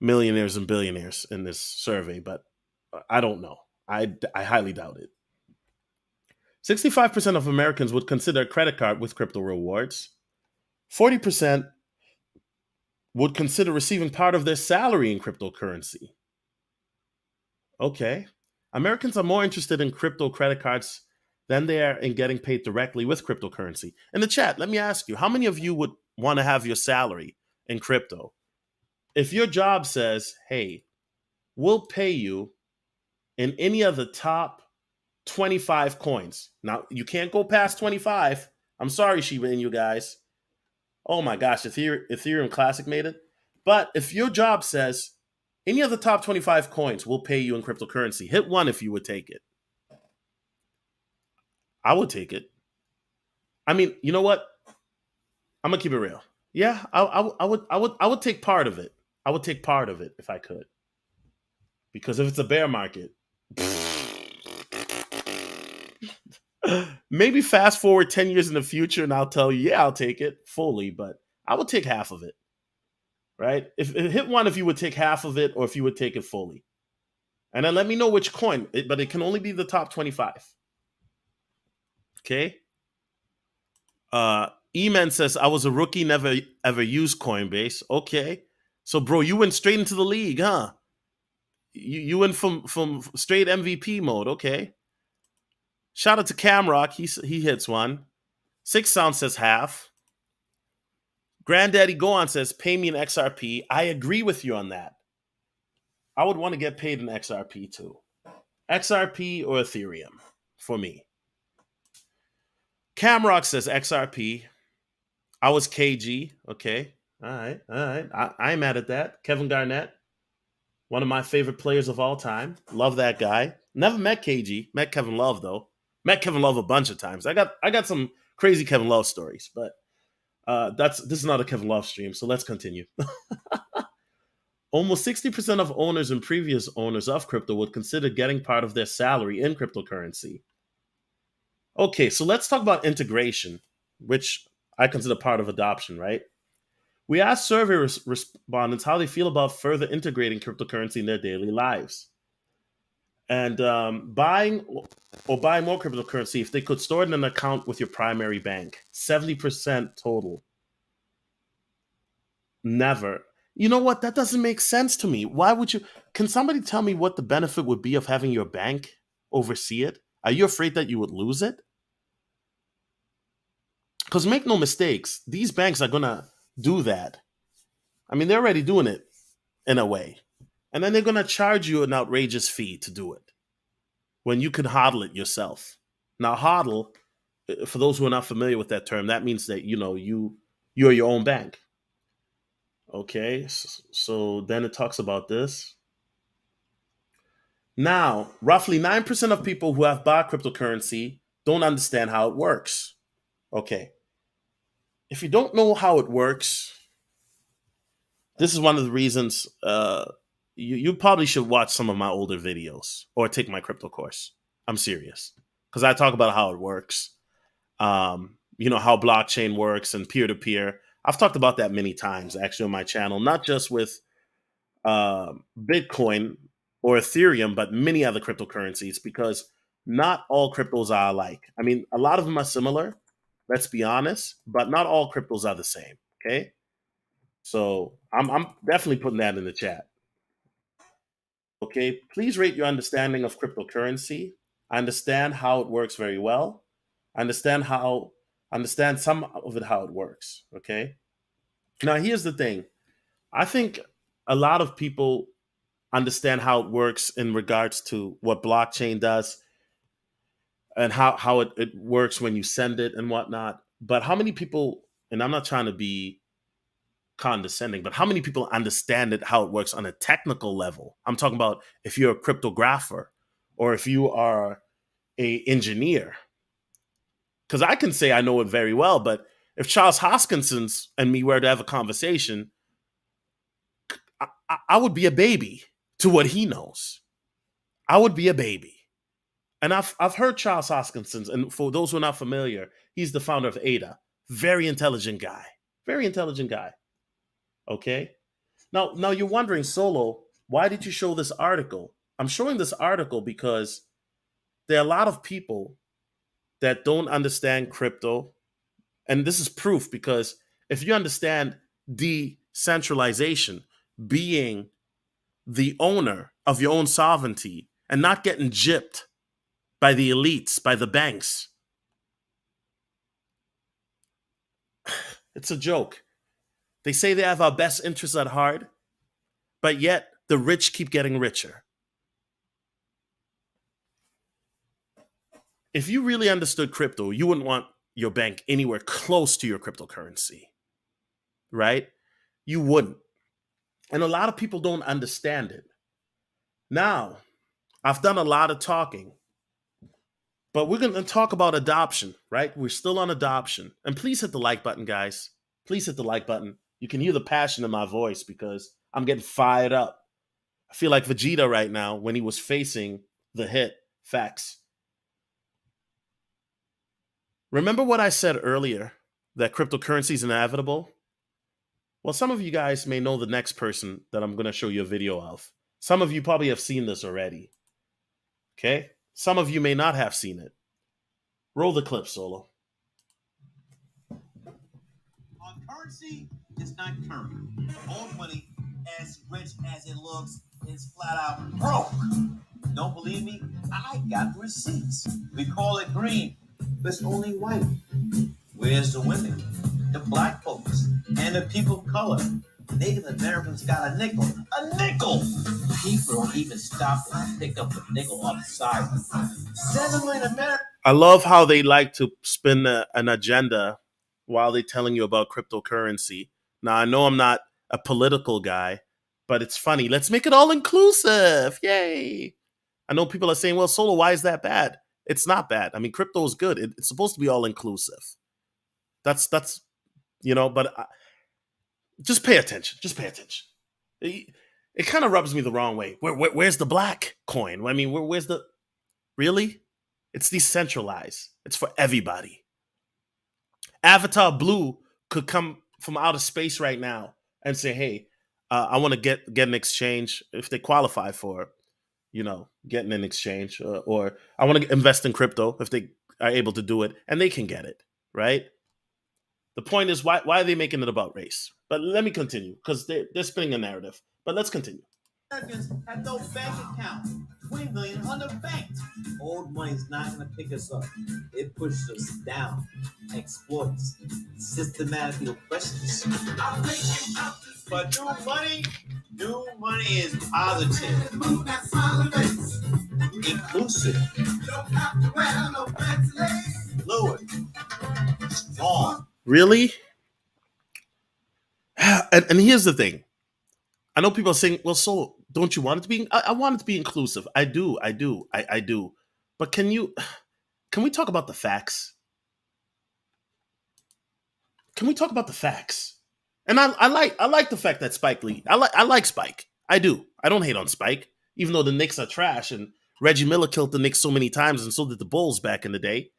millionaires and billionaires in this survey, but I don't know. I highly doubt it. 65% of Americans would consider a credit card with crypto rewards. 40% would consider receiving part of their salary in cryptocurrency. Okay. Americans are more interested in crypto credit cards than they are in getting paid directly with cryptocurrency. In the chat, let me ask you, how many of you would want to have your salary in crypto? If your job says, hey, we'll pay you in any of the top 25 coins. Now, you can't go past 25. I'm sorry, Shiba and you guys. Oh my gosh, Ethereum Classic made it. But if your job says any of the top 25 coins will pay you in cryptocurrency, hit one if you would take it. I would take it. I mean, you know what? I'm gonna keep it real. Yeah, I would take part of it. I would take part of it if I could. Because if it's a bear market, maybe fast forward 10 years in the future and I'll tell you, yeah, I'll take it fully, but I would take half of it. Right? If hit one if you would take half of it or if you would take it fully. And then let me know which coin, but it can only be the top 25. Okay? E-Man says, I was a rookie, never ever used Coinbase. Okay. So, bro, you went straight into the league, huh? You went from straight MVP mode. Okay. Shout out to Camrock. He hits one. Six Sound says half. Granddaddy Go On says, pay me in XRP. I agree with you on that. I would want to get paid in XRP too. XRP or Ethereum for me. Camrock says XRP. I was KG. Okay. All right. I'm mad at that. Kevin Garnett, one of my favorite players of all time. Love that guy. Never met KG. Met Kevin Love though. Met Kevin Love a bunch of times. I got some crazy Kevin Love stories, but this is not a Kevin Love stream, so let's continue. Almost 60% of owners and previous owners of crypto would consider getting part of their salary in cryptocurrency. Okay, so let's talk about integration, which I consider part of adoption, right? We asked survey respondents how they feel about further integrating cryptocurrency in their daily lives. And buying more cryptocurrency, if they could store it in an account with your primary bank, 70% total. Never. You know what? That doesn't make sense to me. Why would you? Can somebody tell me what the benefit would be of having your bank oversee it? Are you afraid that you would lose it? Because make no mistakes, these banks are going to do that. I mean, they're already doing it in a way. And then they're going to charge you an outrageous fee to do it when you can hodl it yourself. Now, hodl, for those who are not familiar with that term, that means that you're your own bank. Okay, so then it talks about this. Now, roughly 9% of people who have bought cryptocurrency don't understand how it works. Okay, if you don't know how it works, this is one of the reasons you probably should watch some of my older videos or take my crypto course. I'm serious because I talk about how it works. How blockchain works and peer to peer. I've talked about that many times actually on my channel, not just with Bitcoin or Ethereum, but many other cryptocurrencies because not all cryptos are alike. I mean, a lot of them are similar, let's be honest, but not all cryptos are the same. Okay. So I'm definitely putting that in the chat. Okay. Please rate your understanding of cryptocurrency. I understand how it works very well. I understand some of it how it works. Okay. Now here's the thing. I think a lot of people understand how it works in regards to what blockchain does and how it works when you send it and whatnot. But how many people, and I'm not trying to be condescending, but how many people understand it, how it works on a technical level? I'm talking about if you're a cryptographer or if you are a engineer. Because I can say I know it very well, but if Charles Hoskinson and me were to have a conversation, I would be a baby to what he knows. I would be a baby. And I've heard Charles Hoskinson, and for those who are not familiar, he's the founder of Ada. Very intelligent guy. Very intelligent guy. Okay. Now you're wondering, Solo, why did you show this article? I'm showing this article because there are a lot of people that don't understand crypto. And this is proof because if you understand decentralization, being the owner of your own sovereignty and not getting gypped by the elites, by the banks, it's a joke. They say they have our best interests at heart, but yet the rich keep getting richer. If you really understood crypto, you wouldn't want your bank anywhere close to your cryptocurrency, right? You wouldn't. And a lot of people don't understand it. Now, I've done a lot of talking, but we're going to talk about adoption, right? We're still on adoption. And please hit the like button, guys. Please hit the like button. You can hear the passion in my voice because I'm getting fired up. I feel like Vegeta right now when he was facing the hit Facts. Remember what I said earlier that cryptocurrency is inevitable? Well, some of you guys may know the next person that I'm going to show you a video of. Some of you probably have seen this already. Okay? Some of you may not have seen it. Roll the clip, Solo. On currency, it's not current. Old money, as rich as it looks, is flat out broke. Don't believe me? I got receipts. We call it green, but it's only white. Where's the women? The black folks and the people of color. Native Americans got a nickel. A nickel! People don't even stop and pick up a nickel off the side. 7 million Americans. I love how they like to spin an agenda while they're telling you about cryptocurrency. Now, I know I'm not a political guy, but it's funny. Let's make it all inclusive. Yay. I know people are saying, well, Solo, why is that bad? It's not bad. I mean, crypto is good. It's supposed to be all inclusive. That's but just pay attention. Just pay attention. It kind of rubs me the wrong way. Where's the black coin? I mean, where's the really? It's decentralized. It's for everybody. Avatar Blue could come from outer space right now and say, "Hey, I want to get an exchange if they qualify for it. getting in exchange, or I want to invest in crypto if they are able to do it, and they can get it, right? The point is, why are they making it about race? But let me continue because they're spinning a narrative. But let's continue. Americans have no bank account. 20 million underbanked. Old money's not going to pick us up. It pushes us down, exploits, systematically oppresses us. But new money is positive, inclusive, fluid, strong. Really? And here's the thing. I know people are saying, well, so don't you want it to be? I want it to be inclusive. I do. I do. But can we talk about the facts? Can we talk about the facts? And I like the fact that Spike Lee. I like Spike. I do. I don't hate on Spike, even though the Knicks are trash and Reggie Miller killed the Knicks so many times, and so did the Bulls back in the day.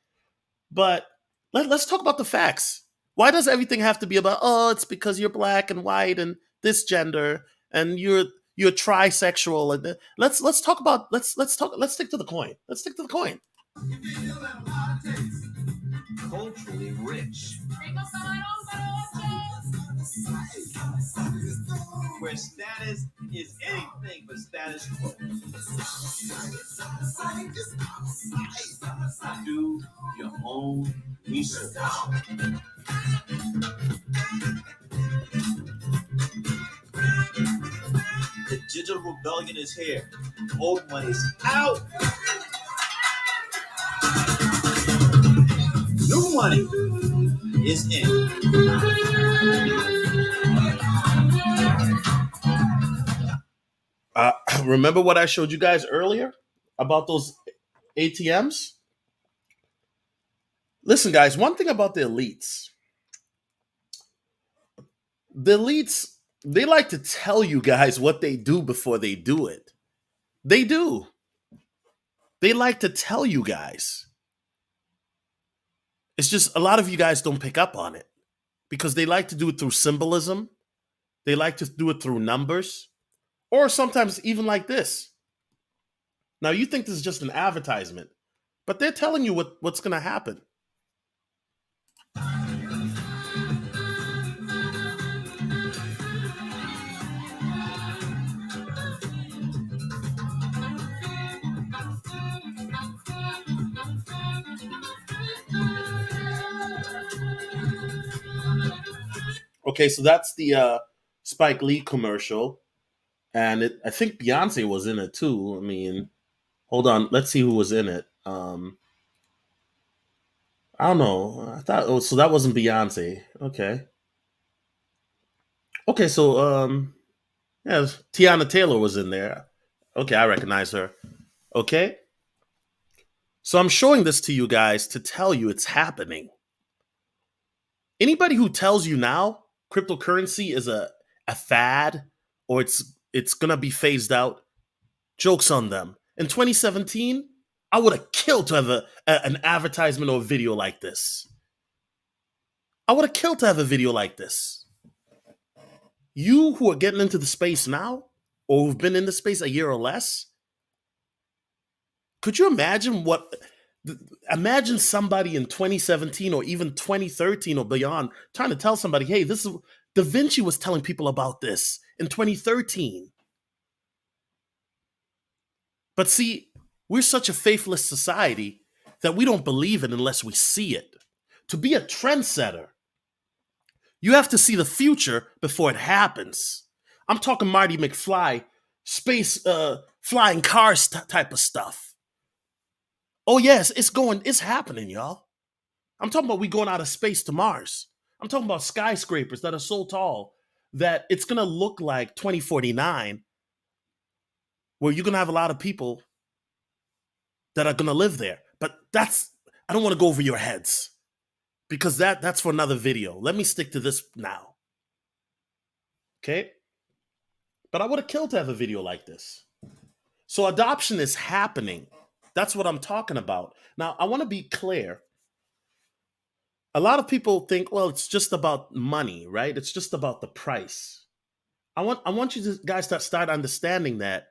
But let's talk about the facts. Why does everything have to be about, oh, it's because you're black and white and this gender and you're trisexual, and let's talk about let's stick to the coin. Let's stick to the coin. Culturally rich. Where status is anything but status quo. Do your own research. The digital rebellion is here. Old money's out. New money is in. Remember what I showed you guys earlier about those ATMs? Listen, guys, one thing about the elites, they like to tell you guys what they do before they do it. They do. They like to tell you guys. It's just a lot of you guys don't pick up on it because they like to do it through symbolism. They like to do it through numbers, or sometimes even like this. Now, you think this is just an advertisement, but they're telling you what's going to happen. Okay, so that's the Spike Lee commercial, and I think Beyonce was in it too. I mean, hold on, let's see who was in it. I don't know. I thought, oh, so that wasn't Beyonce. Okay, so yeah, Tiana Taylor was in there. Okay, I recognize her. Okay, so I'm showing this to you guys to tell you it's happening. Anybody who tells you now cryptocurrency is a fad or it's gonna be phased out, jokes on them. In 2017, I would have killed to have an advertisement or a video like this. I would have killed to have a video like this. You who are getting into the space now, or who've been in the space a year or less, could you imagine imagine somebody in 2017 or even 2013 or beyond trying to tell somebody, hey, this is Da Vinci was telling people about this in 2013. But see, we're such a faithless society that we don't believe it unless we see it. To be a trendsetter, you have to see the future before it happens. I'm talking Marty McFly, space flying cars type of stuff. Oh yes, it's happening, y'all. I'm talking about we going out of space to Mars. I'm talking about skyscrapers that are so tall that it's gonna look like 2049, where you're gonna have a lot of people that are gonna live there. But I don't want to go over your heads because that's for another video. Let me stick to this now. Okay? But I would have killed to have a video like this. So adoption is happening. That's what I'm talking about. Now, I want to be clear. A lot of people think, well, it's just about money, right? It's just about the price. I want you guys to start understanding that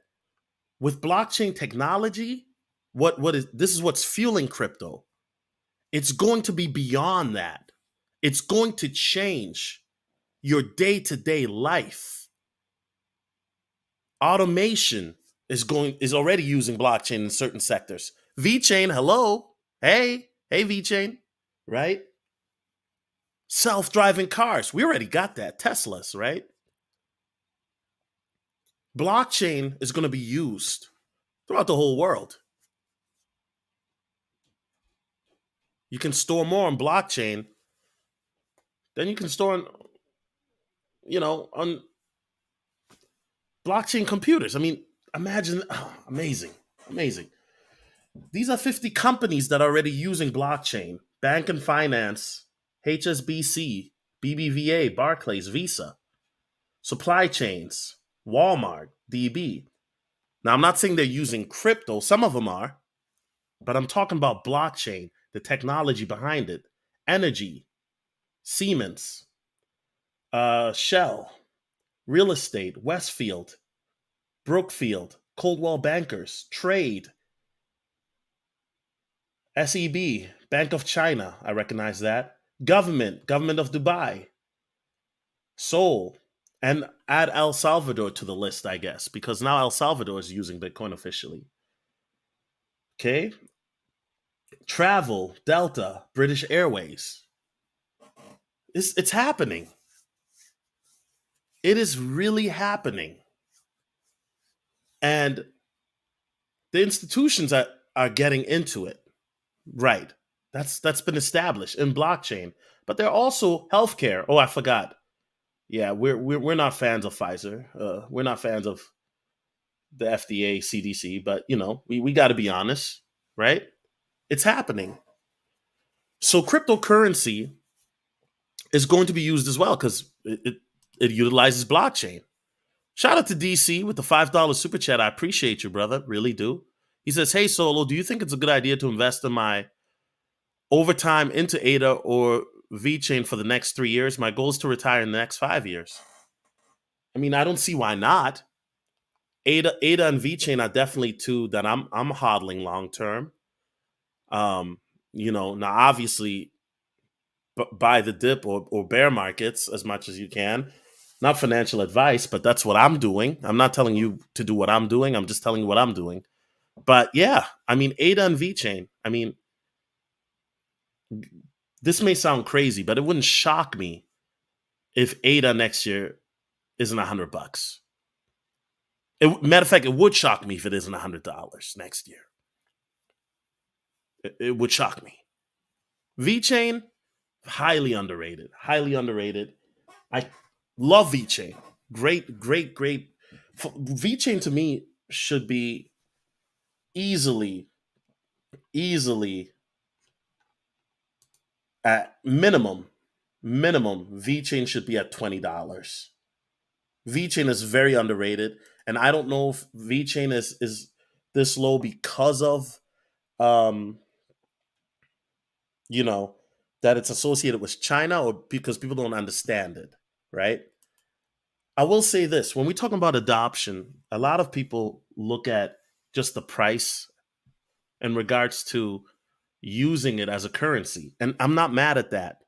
with blockchain technology, what is this is what's fueling crypto. It's going to be beyond that. It's going to change your day-to-day life. Automation is already using blockchain in certain sectors. VeChain, hello. Hey VeChain, right? Self-driving cars. We already got that. Teslas, right? Blockchain is going to be used throughout the whole world. You can store more on blockchain than you can store on, on blockchain computers. I mean, imagine, amazing, amazing. These are 50 companies that are already using blockchain. Bank and finance, HSBC, BBVA, Barclays, Visa, supply chains, Walmart, DB. Now, I'm not saying they're using crypto. Some of them are, but I'm talking about blockchain, the technology behind it, energy, Siemens, Shell, real estate, Westfield, Brookfield, Coldwell Bankers, Trade, SEB, Bank of China. I recognize that. Government of Dubai, Seoul, and add El Salvador to the list, I guess, because now El Salvador is using Bitcoin officially. Okay. Travel, Delta, British Airways. It's happening. It is really happening. And the institutions are getting into it. Right. That's been established in blockchain. But they're also healthcare. Oh, I forgot. Yeah, we're not fans of Pfizer. We're not fans of the FDA, CDC, but we got to be honest, right? It's happening. So cryptocurrency is going to be used as well because it utilizes blockchain. Shout out to DC with the $5 super chat. I appreciate you, brother. Really do. He says, "Hey Solo, do you think it's a good idea to invest in my overtime into ADA or VeChain for the next 3 years? My goal is to retire in the next 5 years." I mean, I don't see why not. ADA and VeChain are definitely two that I'm hodling long term. Now obviously buy the dip or bear markets as much as you can. Not financial advice, but that's what I'm doing. I'm not telling you to do what I'm doing. I'm just telling you what I'm doing. But yeah, I mean, ADA and VeChain. I mean, this may sound crazy, but it wouldn't shock me if ADA next year isn't $100. Matter of fact, it would shock me if it isn't $100 next year. It would shock me. VeChain, highly underrated. Highly underrated. I love VeChain. Great, great, great. VeChain to me should be easily at minimum VeChain should be at $20. VeChain is very underrated, and I don't know if VeChain is this low because of um that it's associated with China or because people don't understand it, right? I will say this, when we talk about adoption, a lot of people look at just the price in regards to using it as a currency. And I'm not mad at that.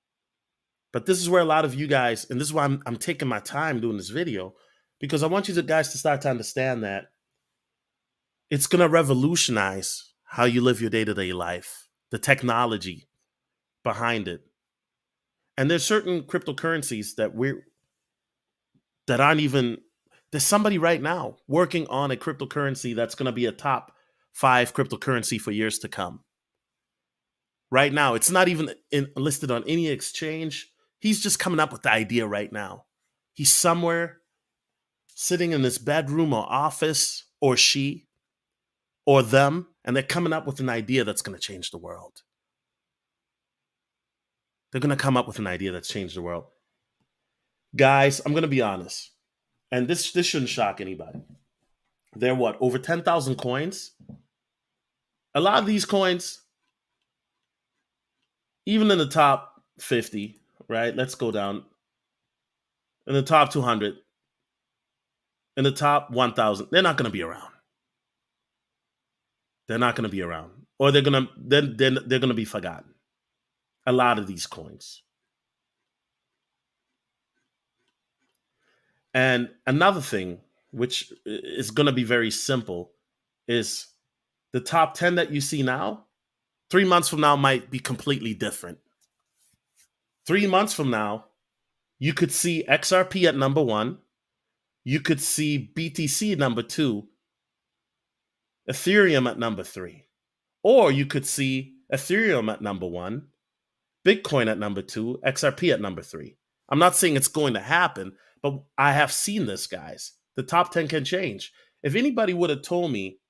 But this is where a lot of you guys, and this is why I'm taking my time doing this video, because I want you guys to start to understand that it's going to revolutionize how you live your day-to-day life, the technology behind it. And there's certain cryptocurrencies that aren't even, there's somebody right now working on a cryptocurrency that's going to be a top 5 cryptocurrency for years to come. Right now, it's not even listed on any exchange. He's just coming up with the idea right now. He's somewhere sitting in his bedroom or office, or she or them, and they're coming up with an idea that's going to change the world. They're going to come up with an idea that's changed the world. Guys, I'm going to be honest, and this shouldn't shock anybody. There are over 10,000 coins? A lot of these coins, even in the top 50, right? Let's go down. In the top 200, in the top 1,000, they're not going to be around. They're not going to be around, or they're going to be forgotten. A lot of these coins. And another thing, which is going to be very simple, is the top 10 that you see now, 3 months from now might be completely different. 3 months from now, you could see XRP at number one, you could see BTC at number two, Ethereum at number three, or you could see Ethereum at number one, Bitcoin at number two, XRP at number three. I'm not saying it's going to happen, but I have seen this, guys. The top 10 can change. If anybody would have told me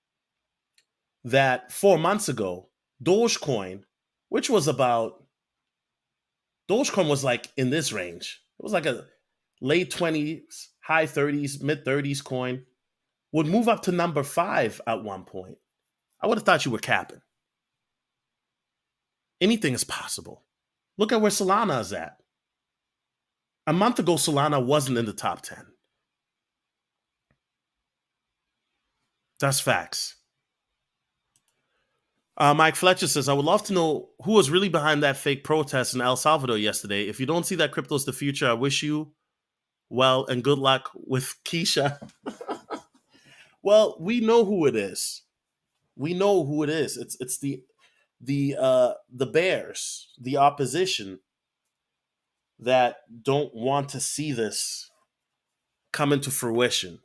that 4 months ago, Dogecoin, which was about, Dogecoin was like in this range. It was like a late 20s, high 30s, mid 30s coin, would move up to number five at one point. I would have thought you were capping. Anything is possible. Look at where Solana is at. A month ago, Solana wasn't in the top 10. That's facts. Mike Fletcher says, I would love to know who was really behind that fake protest in El Salvador yesterday. If you don't see that crypto's the future, I wish you well and good luck with Keisha. Well, we know who it is. We know who it is. It's the bears, the opposition that don't want to see this come into fruition.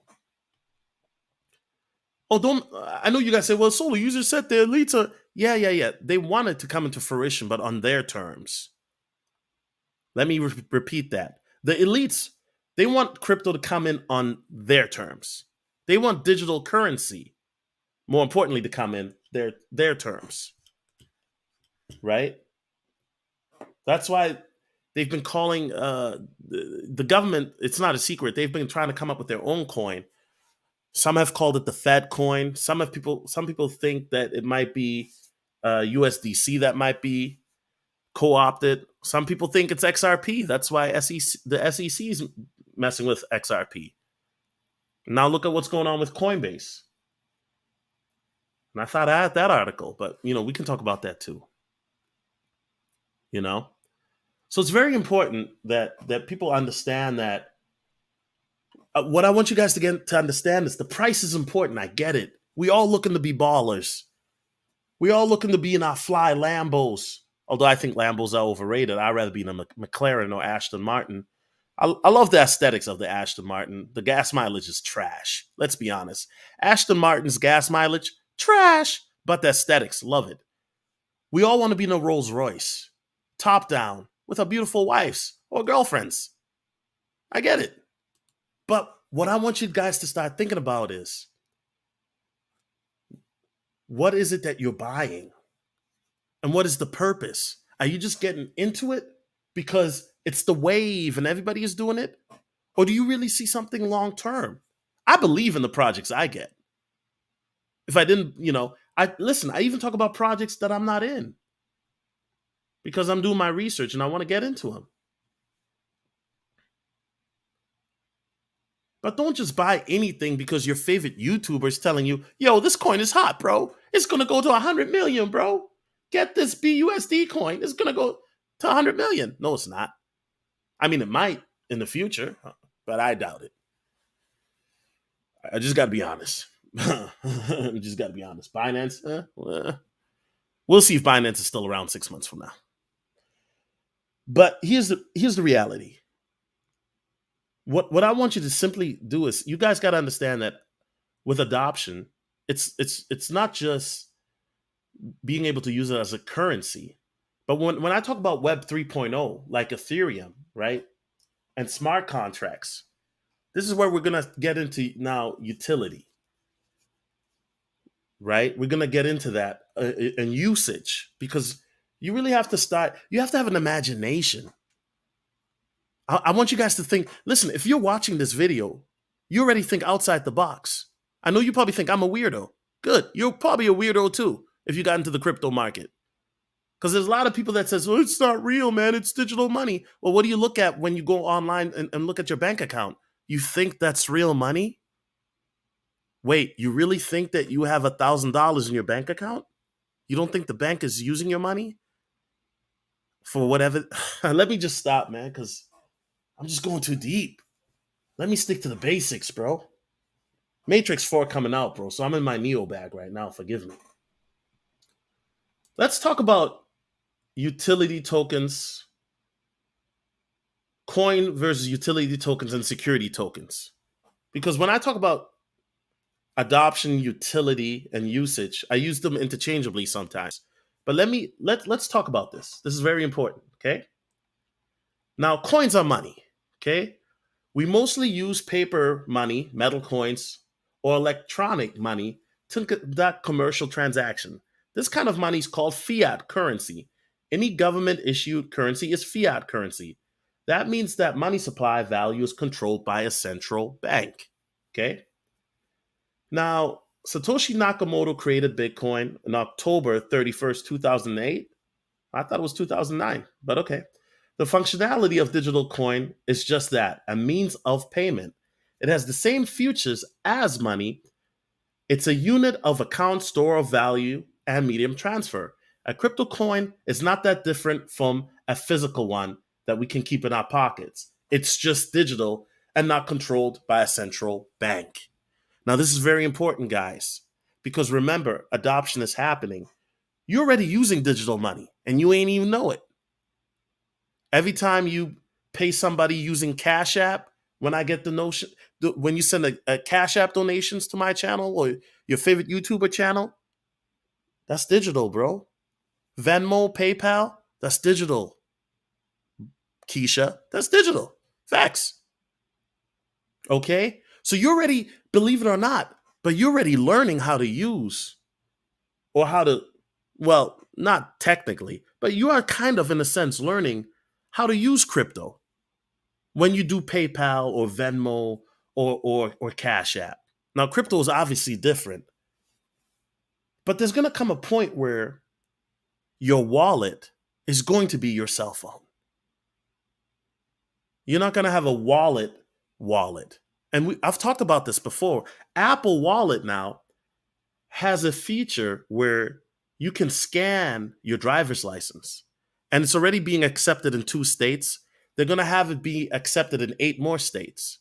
Oh, don't, I know you guys say, well, Solo, you just said the elites are, yeah. They want it to come into fruition, but on their terms. Let me repeat that. The elites, they want crypto to come in on their terms. They want digital currency, more importantly, to come in their terms. Right? That's why they've been calling the government, it's not a secret, they've been trying to come up with their own coin. Some have called it the Fed coin. Some people think that it might be USDC that might be co-opted. Some people think it's XRP. That's why the SEC is messing with XRP. Now look at what's going on with Coinbase. And I thought I had that article, but we can talk about that too. So it's very important that people understand that. What I want you guys to understand is the price is important. I get it. We all looking to be ballers. We all looking to be in our fly Lambos. Although I think Lambos are overrated. I'd rather be in a McLaren or Aston Martin. I love the aesthetics of the Aston Martin. The gas mileage is trash. Let's be honest. Aston Martin's gas mileage, trash. But the aesthetics, love it. We all want to be in a Rolls Royce. Top down. With our beautiful wives or girlfriends. I get it. But what I want you guys to start thinking about is, what is it that you're buying? And what is the purpose? Are you just getting into it because it's the wave and everybody is doing it? Or do you really see something long term? I believe in the projects I get. If I didn't, I even talk about projects that I'm not in because I'm doing my research and I want to get into them. But don't just buy anything because your favorite YouTuber is telling you, yo, this coin is hot, bro. It's going to go to 100 million, bro. Get this BUSD coin. It's going to go to 100 million. No, it's not. I mean, it might in the future, but I doubt it. I just got to be honest. Binance, we'll see if Binance is still around 6 months from now. But here's the reality. What I want you to simply do is, you guys got to understand that with adoption, it's not just being able to use it as a currency, but when I talk about Web 3.0, like Ethereum, right, and smart contracts, this is where we're gonna get into now utility, right? We're gonna get into that and usage, because you really have to start. You have to have an imagination. I want you guys to think, listen, if you're watching this video, you already think outside the box. I know you probably think I'm a weirdo. Good. You're probably a weirdo too if you got into the crypto market. Because there's a lot of people that says, well, it's not real, man. It's digital money. Well, what do you look at when you go online and look at your bank account? You think that's real money? Wait, you really think that you have $1,000 in your bank account? You don't think the bank is using your money for whatever? Let me just stop, man, because I'm just going too deep. Let me stick to the basics, bro. Matrix 4 coming out, bro. So I'm in my Neo bag right now. Forgive me. Let's talk about utility tokens, coin versus utility tokens, and security tokens. Because when I talk about adoption, utility, and usage, I use them interchangeably sometimes. But let's talk about this. This is very important. Okay. Now, coins are money. Okay. We mostly use paper money, metal coins, or electronic money to conduct commercial transaction. This kind of money is called fiat currency. Any government issued currency is fiat currency. That means that money supply value is controlled by a central bank. Okay. Now, Satoshi Nakamoto created Bitcoin on October 31st, 2008. I thought it was 2009, but okay. The functionality of digital coin is just that, a means of payment. It has the same features as money. It's a unit of account, store of value, and medium transfer. A crypto coin is not that different from a physical one that we can keep in our pockets. It's just digital and not controlled by a central bank. Now, this is very important, guys, because remember, adoption is happening. You're already using digital money and you ain't even know it. Every time you pay somebody using Cash App, when I get the notion, when you send a Cash App donations to my channel or your favorite YouTuber channel, that's digital, bro. Venmo, PayPal, that's digital. Keisha, that's digital. Facts. Okay? So you're already, believe it or not, but you're already learning how to use or how to, well, not technically, but you are kind of, in a sense, learning how to use crypto when you do PayPal or Venmo or Cash App. Now, crypto is obviously different, but there's going to come a point where your wallet is going to be your cell phone. You're not going to have a wallet. And I've talked about this before. Apple Wallet now has a feature where you can scan your driver's license, and it's already being accepted in 2 states. They're going to have it be accepted in 8 more states.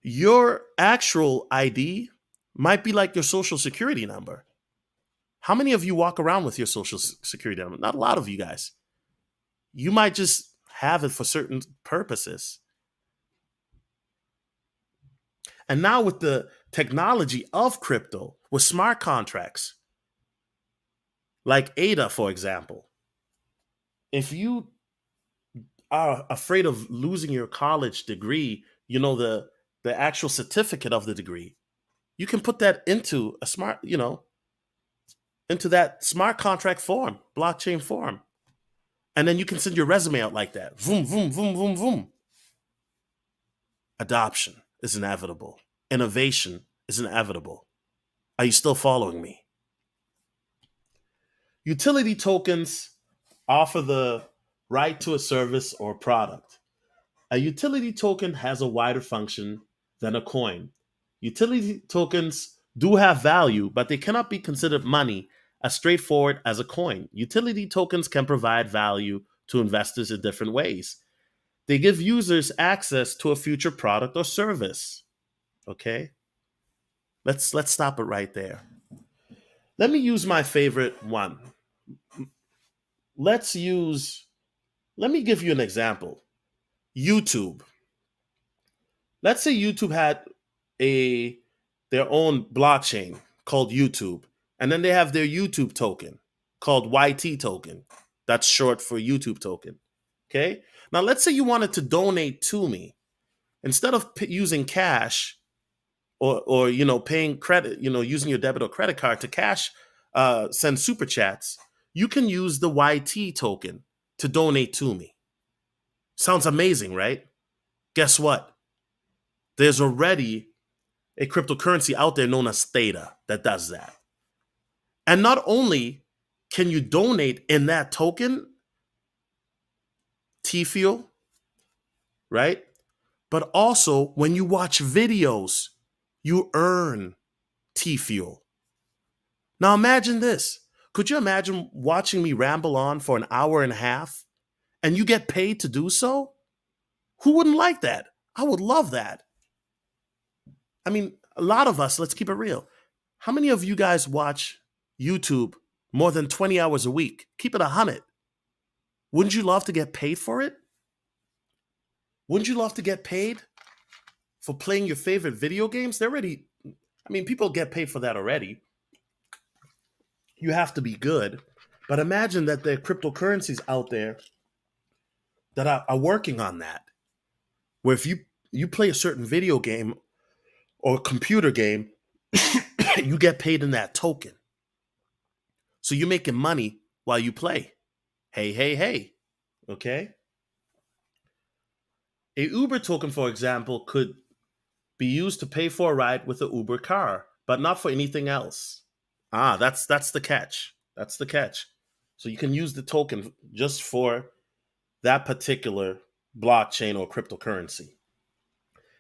Your actual ID might be like your social security number. How many of you walk around with your social security number? Not a lot of you guys. You might just have it for certain purposes. And now with the technology of crypto, with smart contracts, like ADA, for example, if you are afraid of losing your college degree, the actual certificate of the degree, you can put that into a smart, into that smart contract form, blockchain form. And then you can send your resume out like that. Vroom, vroom, vroom, vroom, vroom. Adoption is inevitable. Innovation is inevitable. Are you still following me? Utility tokens offer the right to a service or product. A utility token has a wider function than a coin. Utility tokens do have value, but they cannot be considered money as straightforward as a coin. Utility tokens can provide value to investors in different ways. They give users access to a future product or service. Okay? Let's stop it right there. Let me use my favorite one. Let's use Let me give you an example. YouTube. Let's say YouTube had a their own blockchain called YouTube, and then they have their YouTube token called YT token. That's short for YouTube token. Okay? Now let's say you wanted to donate to me. Instead of using cash or paying credit, using your debit or credit card to cash send super chats, you can use the YT token to donate to me. Sounds amazing, right? Guess what? There's already a cryptocurrency out there known as Theta that does that. And not only can you donate in that token, T-Fuel, right? But also, when you watch videos, you earn T Fuel. Now imagine this. Could you imagine watching me ramble on for an hour and a half and you get paid to do so? Who wouldn't like that? I would love that. I mean, a lot of us, let's keep it real. How many of you guys watch YouTube more than 20 hours a week? Keep it 100. Wouldn't you love to get paid for it? Wouldn't you love to get paid for playing your favorite video games? They're already, I mean, people get paid for that already. You have to be good. But imagine that there are cryptocurrencies out there that are working on that. Where if you play a certain video game or computer game, you get paid in that token. So you're making money while you play. Hey, hey, hey. Okay? A Uber token, for example, could be used to pay for a ride with an Uber car, but not for anything else. That's the catch. That's the catch. So you can use the token just for that particular blockchain or cryptocurrency.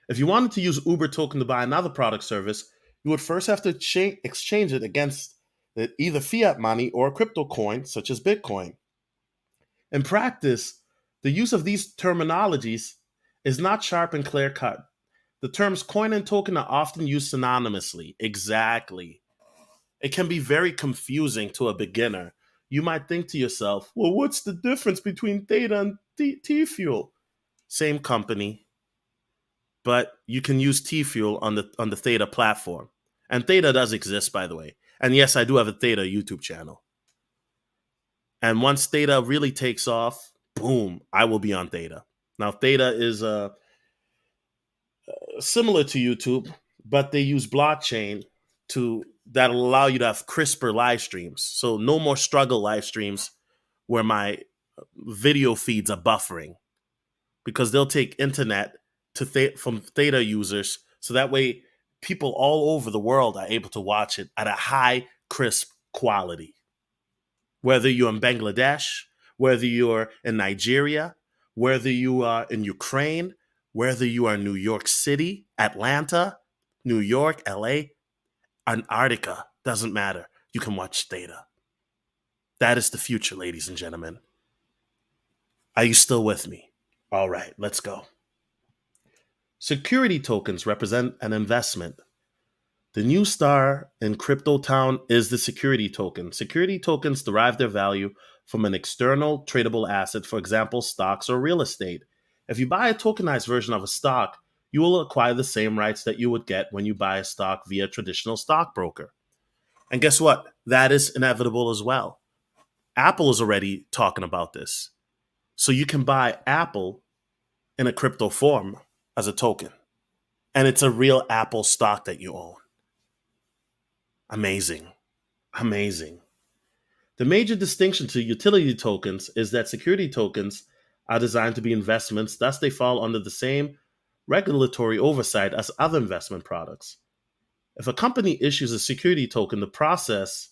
If you wanted to use Uber token to buy another product service, you would first have to exchange it against either fiat money or a crypto coin, such as Bitcoin. In practice, the use of these terminologies is not sharp and clear cut. The terms coin and token are often used synonymously. Exactly. It can be very confusing to a beginner. You might think to yourself, well, what's the difference between Theta and T-Fuel? Same company, but you can use T-Fuel on the Theta platform. And Theta does exist, by the way. And yes, I do have a Theta YouTube channel. And once Theta really takes off, boom, I will be on Theta. Now, Theta is similar to YouTube, but they use blockchain that'll allow you to have crisper live streams. So no more struggle live streams where my video feeds are buffering, because they'll take internet from Theta users, so that way people all over the world are able to watch it at a high, crisp quality. Whether you're in Bangladesh, whether you're in Nigeria, whether you are in Ukraine, whether you are in New York City, Atlanta, New York, LA, Antarctica, doesn't matter. You can watch Theta. That is the future, ladies and gentlemen. Are you still with me? All right, let's go. Security tokens represent an investment. The new star in Crypto Town is the security token. Security tokens derive their value from an external tradable asset, for example, stocks or real estate. If you buy a tokenized version of a stock, you will acquire the same rights that you would get when you buy a stock via a traditional stockbroker. And guess what? That is inevitable as well. Apple is already talking about this. So you can buy Apple in a crypto form as a token. And it's a real Apple stock that you own. Amazing. Amazing. The major distinction to utility tokens is that security tokens are designed to be investments, thus they fall under the same regulatory oversight as other investment products. If a company issues a security token, the process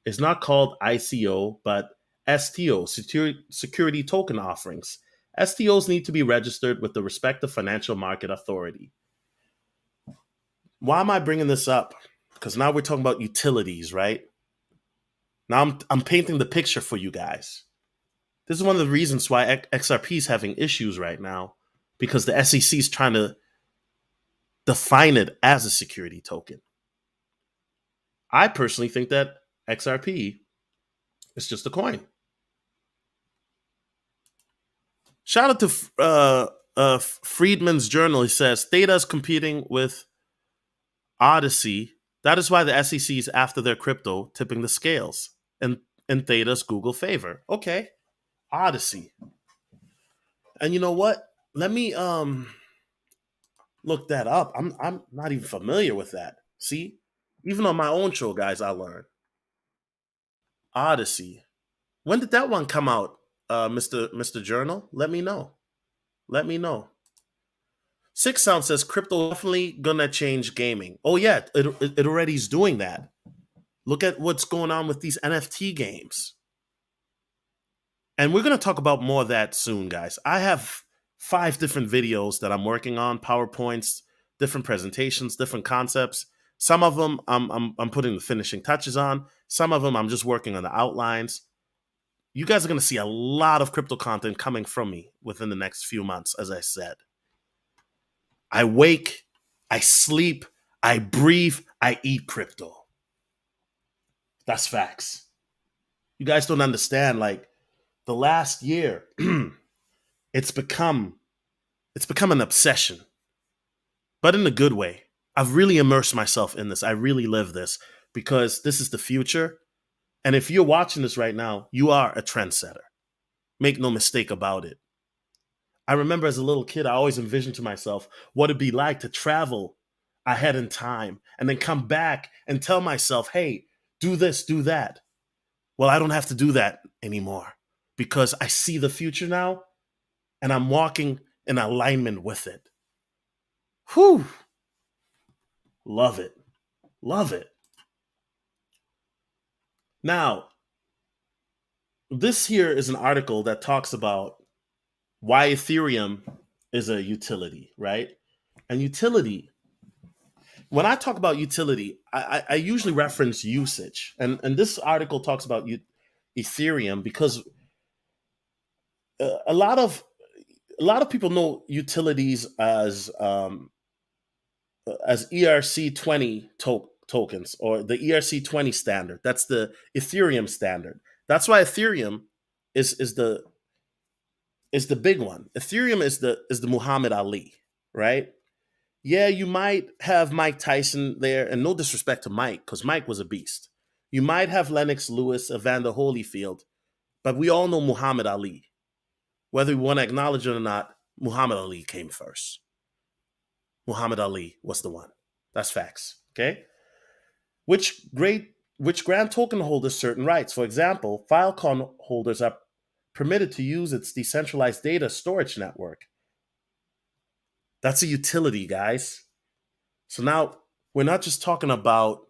is not called ICO, but STO, security token offerings. STOs need to be registered with the respective financial market authority. Why am I bringing this up? Because now we're talking about utilities, right? Now I'm painting the picture for you guys. This is one of the reasons why XRP is having issues right now, because the SEC is trying to define it as a security token. I personally think that XRP is just a coin. Shout out to Friedman's Journal. He says Theta is competing with Odyssey. That is why the SEC is after their crypto, tipping the scales in Theta's Google favor. Okay, Odyssey. And you know what? Let me look that up. I'm not even familiar with that. See, even on my own show, guys, I learned Odyssey. When did that one come out, Mr. Journal? Let me know. Let me know. Six Sound says crypto definitely gonna change gaming. Oh yeah, it already is doing that. Look at what's going on with these NFT games. And we're gonna talk about more of that soon, guys. I have 5 different videos that I'm working on, PowerPoints, different presentations, different concepts. Some of them I'm putting the finishing touches on. Some of them I'm just working on the outlines. You guys are going to see a lot of crypto content coming from me within the next few months, as I said. I wake, I sleep, I breathe, I eat crypto. That's facts. You guys don't understand. Like the last year, it's become an obsession, but in a good way. I've really immersed myself in this. I really live this because this is the future. And if you're watching this right now, you are a trendsetter. Make no mistake about it. I remember as a little kid, I always envisioned to myself what it'd be like to travel ahead in time and then come back and tell myself, hey, do this, do that. Well, I don't have to do that anymore because I see the future now and I'm walking in alignment with it. Whew. Love it. Love it. Now, this here is an article that talks about why Ethereum is a utility, right? And utility, when I talk about utility, I usually reference usage. And this article talks about Ethereum because a lot of people know utilities as ERC20 tokens or the ERC20 standard. That's the Ethereum standard. That's why Ethereum is the big one. Ethereum is the Muhammad Ali, right? Yeah, you might have Mike Tyson there, and no disrespect to Mike, because Mike was a beast. You might have Lennox Lewis, Evander Holyfield, but we all know Muhammad Ali. Whether we want to acknowledge it or not, Muhammad Ali came first. Muhammad Ali was the one. That's facts. Okay? Which grant token holders certain rights. For example, Filecoin holders are permitted to use its decentralized data storage network. That's a utility, guys. So now we're not just talking about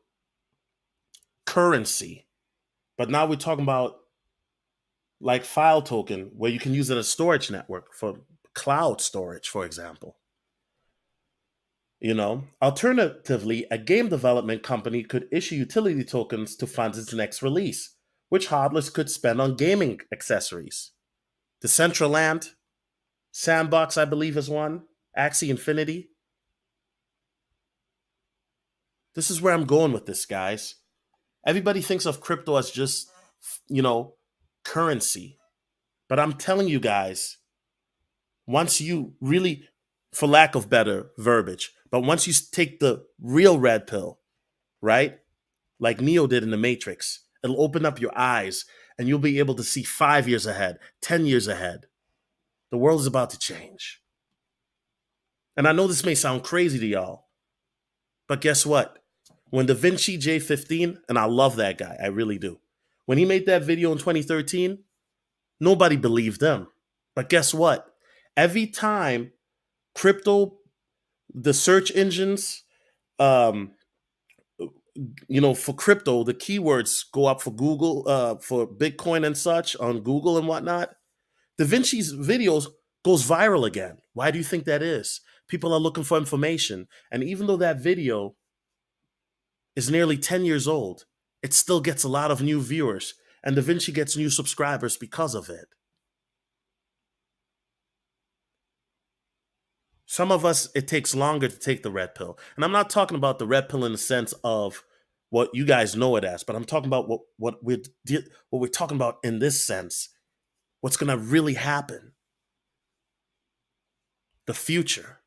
currency, but now we're talking about like file token where you can use it as a storage network for cloud storage, for example. Alternatively, a game development company could issue utility tokens to fund its next release, which hodlers could spend on gaming accessories. Decentraland, Sandbox, I believe, is one. Axie Infinity. This is where I'm going with this, guys. Everybody thinks of crypto as just, currency. But I'm telling you guys, once you really, for lack of better verbiage, but once you take the real red pill, right? Like Neo did in the Matrix, it'll open up your eyes and you'll be able to see 5 years ahead, 10 years ahead. The world is about to change. And I know this may sound crazy to y'all, but guess what? When Da Vinci J15, and I love that guy, I really do. When he made that video in 2013, nobody believed them. But guess what? Every time crypto, the search engines, for crypto, the keywords go up for Google, for Bitcoin and such on Google and whatnot. Da Vinci's videos goes viral again. Why do you think that is? People are looking for information. And even though that video is nearly 10 years old, it still gets a lot of new viewers. And Da Vinci gets new subscribers because of it. Some of us, it takes longer to take the red pill. And I'm not talking about the red pill in the sense of what you guys know it as, but I'm talking about what we're talking about in this sense. What's going to really happen. The future.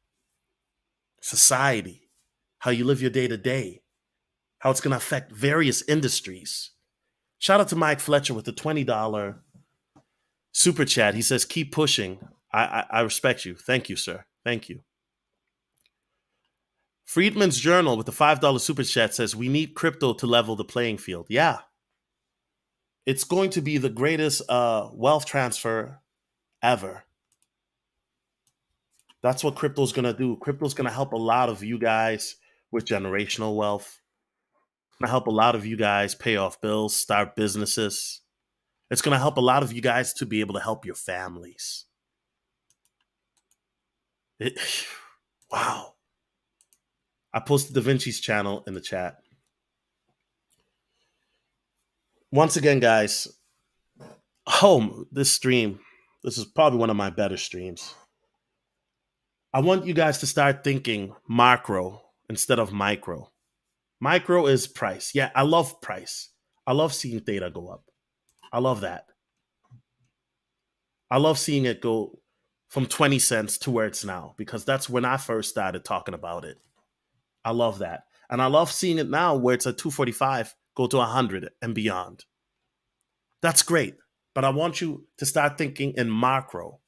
Society. How you live your day to day. How it's going to affect various industries. Shout out to Mike Fletcher with the $20 super chat. He says, keep pushing. I respect you. Thank you, sir. Thank you. Friedman's Journal with the $5 super chat says, we need crypto to level the playing field. Yeah. It's going to be the greatest wealth transfer ever. That's what crypto's going to do. Crypto's going to help a lot of you guys with generational wealth. It's going to help a lot of you guys pay off bills, start businesses. It's going to help a lot of you guys to be able to help your families. It, wow. I posted Da Vinci's channel in the chat. Once again, guys, this stream, this is probably one of my better streams. I want you guys to start thinking macro instead of micro. Micro is price. Yeah, I love price. I love seeing data go up. I love that. I love seeing it go from 20 cents to where it's now because that's when I first started talking about it. I love that. And I love seeing it now where it's at 245 go to 100 and beyond. That's great. But I want you to start thinking in macro.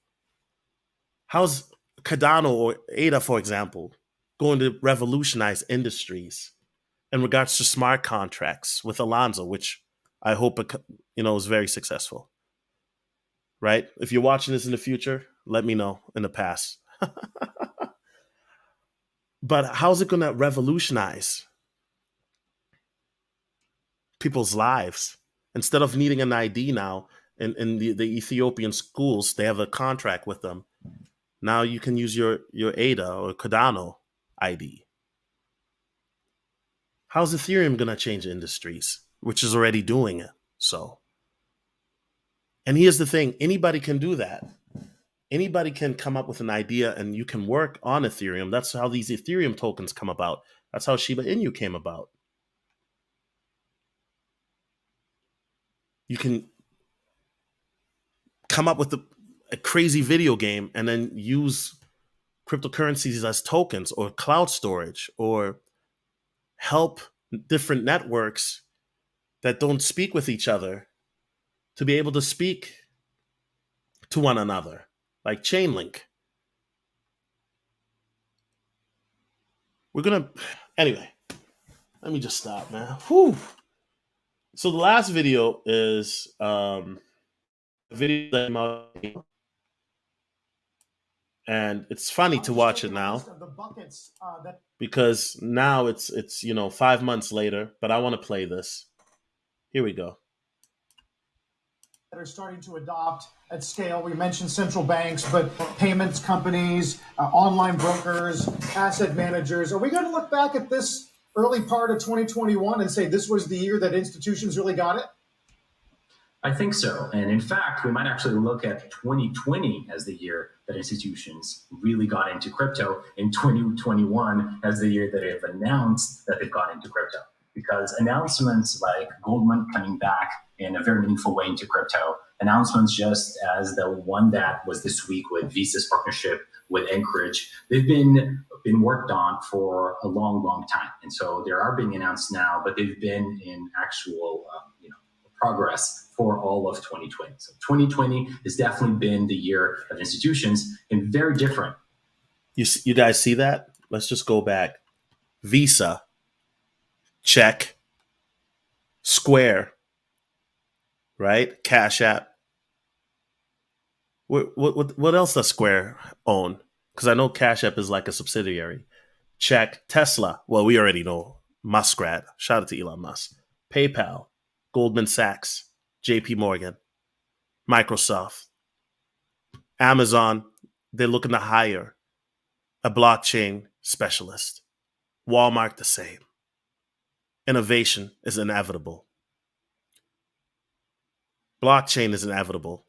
How's Cardano or ADA, for example, going to revolutionize industries in regards to smart contracts with Alonzo, which I hope is very successful. Right? If you're watching this in the future, let me know in the past. But how's it going to revolutionize people's lives? Instead of needing an ID now in the Ethiopian schools, they have a contract with them. Now you can use your ADA or Cardano ID. How's Ethereum going to change industries, which is already doing it? So, and here's the thing, anybody can do that. Anybody can come up with an idea and you can work on Ethereum. That's how these Ethereum tokens come about. That's how Shiba Inu came about. You can come up with a crazy video game and then use cryptocurrencies as tokens or cloud storage or help different networks that don't speak with each other to be able to speak to one another, like Chainlink. Anyway, let me just stop, man. Whew. So the last video is a video that came out, and it's funny to watch it now because now it's 5 months later, but I want to play this. Here we go. That are starting to adopt at scale. We mentioned central banks, but payments companies, online brokers, asset managers. Are we going to look back at this early part of 2021 and say this was the year that institutions really got it? I think so. And in fact, we might actually look at 2020 as the year that institutions really got into crypto, and 2021 as the year that they've announced that they've got into crypto. Because announcements like Goldman coming back in a very meaningful way into crypto, announcements just as the one that was this week with Visa's partnership with Anchorage, they've been worked on for a long, long time. And so they are being announced now, but they've been in actual progress for all of 2020. So 2020 has definitely been the year of institutions and very different. You guys see that? Let's just go back. Visa, check. Square, right? Cash App. What else does Square own? Because I know Cash App is like a subsidiary. Check. Tesla. Well, we already know. Muskrat. Shout out to Elon Musk. PayPal. Goldman Sachs. JP Morgan. Microsoft. Amazon. They're looking to hire a blockchain specialist. Walmart the same. Innovation is inevitable. Blockchain is inevitable.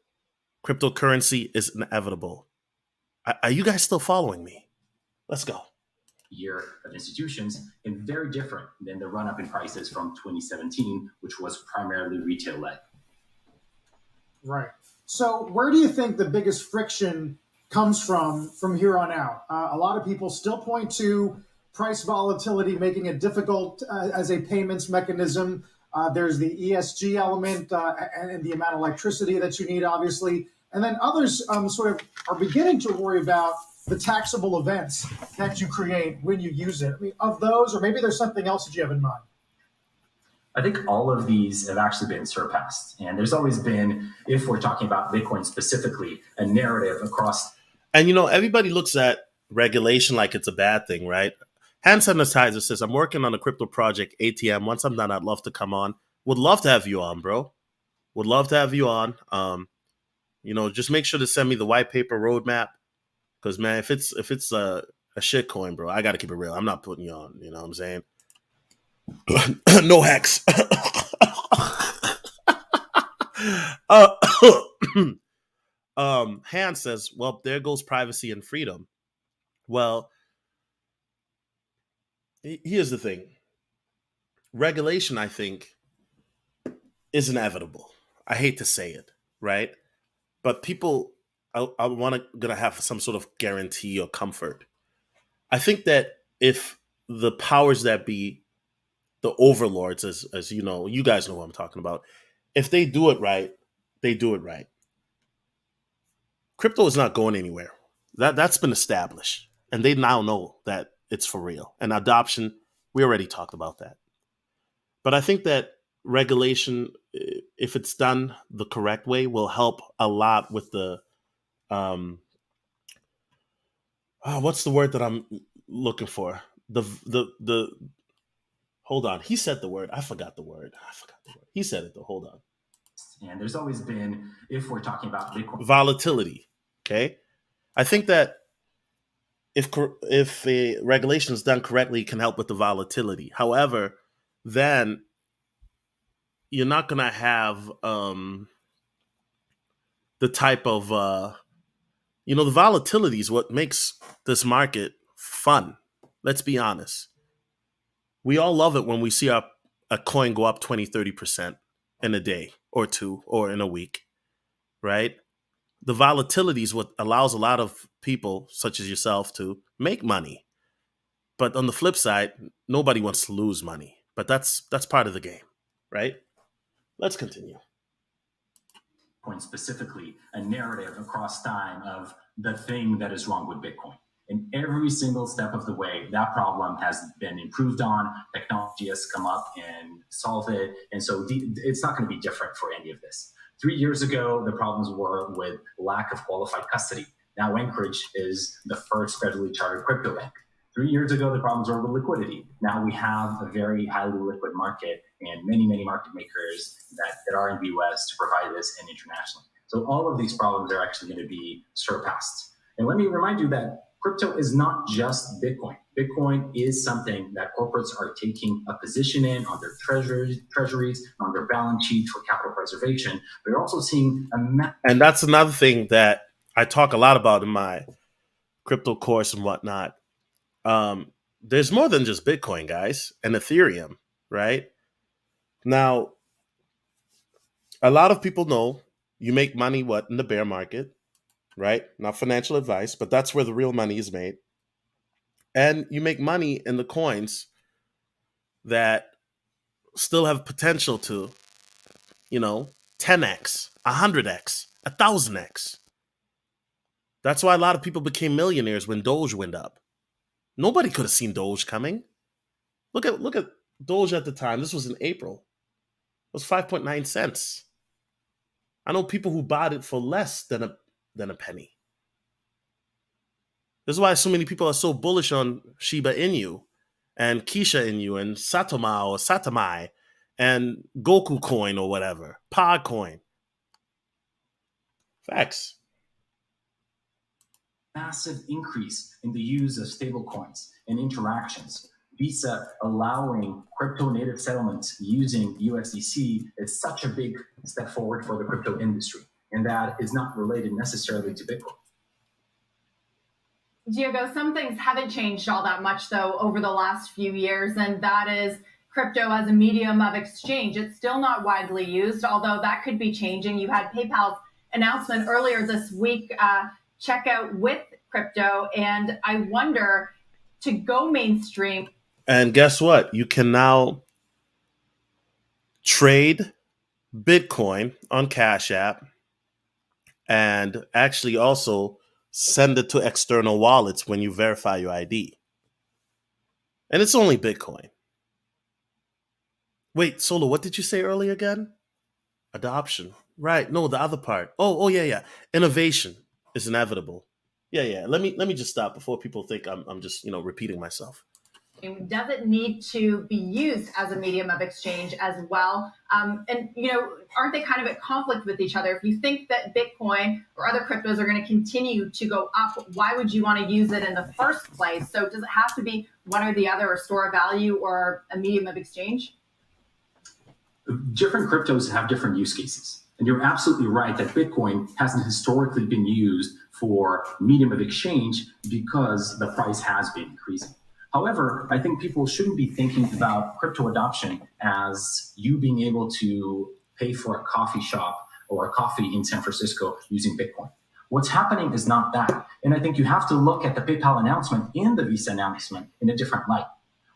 Cryptocurrency is inevitable. Are you guys still following me? Let's go. Year of institutions and very different than the run-up in prices from 2017, which was primarily retail-led. Right. So where do you think the biggest friction comes from here on out? A lot of people still point to price volatility making it difficult as a payments mechanism. There's the ESG element and the amount of electricity that you need, obviously. And then others sort of are beginning to worry about the taxable events that you create when you use it. I mean, of those, or maybe there's something else that you have in mind. I think all of these have actually been surpassed. And there's always been, if we're talking about Bitcoin specifically, a narrative across. And, everybody looks at regulation like it's a bad thing, right? Hand Sanitizer says, I'm working on a crypto project, ATM. Once I'm done, I'd love to come on. Would love to have you on, bro. Would love to have you on. Just make sure to send me the white paper roadmap. Because man, if it's a shit coin, bro, I got to keep it real. I'm not putting you on. You know what I'm saying? No hex. uh, Han says, "Well, there goes privacy and freedom." Well, here's the thing: regulation, I think, is inevitable. I hate to say it, right? But people, I want to gonna have some sort of guarantee or comfort. I think that if the powers that be, the overlords, as you know, you guys know what I'm talking about, if they do it right, they do it right. Crypto is not going anywhere. That's been established, and they now know that it's for real. And adoption, we already talked about that. But I think that regulation, if it's done the correct way, will help a lot with the what's the word that I'm looking for? The hold on. He said the word. I forgot the word. He said it though. Hold on. And there's always been, if we're talking about Bitcoin, Volatility. Okay. I think that if a regulation is done correctly, it can help with the volatility. However, then you're not gonna have the type of the volatility is what makes this market fun. Let's be honest. We all love it when we see a coin go up 20, 30% in a day or two or in a week, right? The volatility is what allows a lot of people, such as yourself, to make money. But on the flip side, nobody wants to lose money. But that's part of the game, right? Let's continue. Bitcoin specifically, a narrative across time of the thing that is wrong with Bitcoin. And every single step of the way, that problem has been improved on. Technology has come up and solved it. And so it's not going to be different for any of this. 3 years ago, the problems were with lack of qualified custody. Now Anchorage is the first federally chartered crypto bank. 3 years ago, the problems were with liquidity. Now we have a very highly liquid market and many, many market makers that are in the US to provide this and internationally. So all of these problems are actually going to be surpassed. And let me remind you that crypto is not just Bitcoin. Bitcoin is something that corporates are taking a position in on their treasuries, on their balance sheets for capital preservation. We're also seeing and that's another thing that I talk a lot about in my crypto course and whatnot. There's more than just Bitcoin, guys, and Ethereum, right? Now, a lot of people know you make money in the bear market, right? Not financial advice, but that's where the real money is made. And you make money in the coins that still have potential to, 10x, 100x, 1,000x. That's why a lot of people became millionaires when Doge went up. Nobody could have seen Doge coming. Look at Doge at the time. This was in April. It was 5.9 cents. I know people who bought it for less than a penny. This is why so many people are so bullish on Shiba Inu and Kisha Inu and Satoma or Satamai and Goku coin or whatever, Pod coin. Facts. Massive increase in the use of stablecoins and interactions. Visa allowing crypto native settlements using USDC is such a big step forward for the crypto industry, and that is not related necessarily to Bitcoin. Diego, some things haven't changed all that much, though, over the last few years, and that is crypto as a medium of exchange. It's still not widely used, although that could be changing. You had PayPal's announcement earlier this week, checkout with crypto, and I wonder, to go mainstream. And guess what? You can now trade Bitcoin on Cash App and actually also send it to external wallets when you verify your ID. And it's only Bitcoin. Wait, Solo, what did you say earlier again? Adoption. Right. No, the other part. Oh, yeah. Innovation is inevitable. Yeah. Let me just stop before people think I'm just, repeating myself. does it need to be used as a medium of exchange as well? And, aren't they kind of at conflict with each other? If you think that Bitcoin or other cryptos are going to continue to go up, why would you want to use it in the first place? So does it have to be one or the other, a store of value or a medium of exchange? Different cryptos have different use cases. And you're absolutely right that Bitcoin hasn't historically been used for medium of exchange because the price has been increasing. However, I think people shouldn't be thinking about crypto adoption as you being able to pay for a coffee shop or a coffee in San Francisco using Bitcoin. What's happening is not that. And I think you have to look at the PayPal announcement and the Visa announcement in a different light.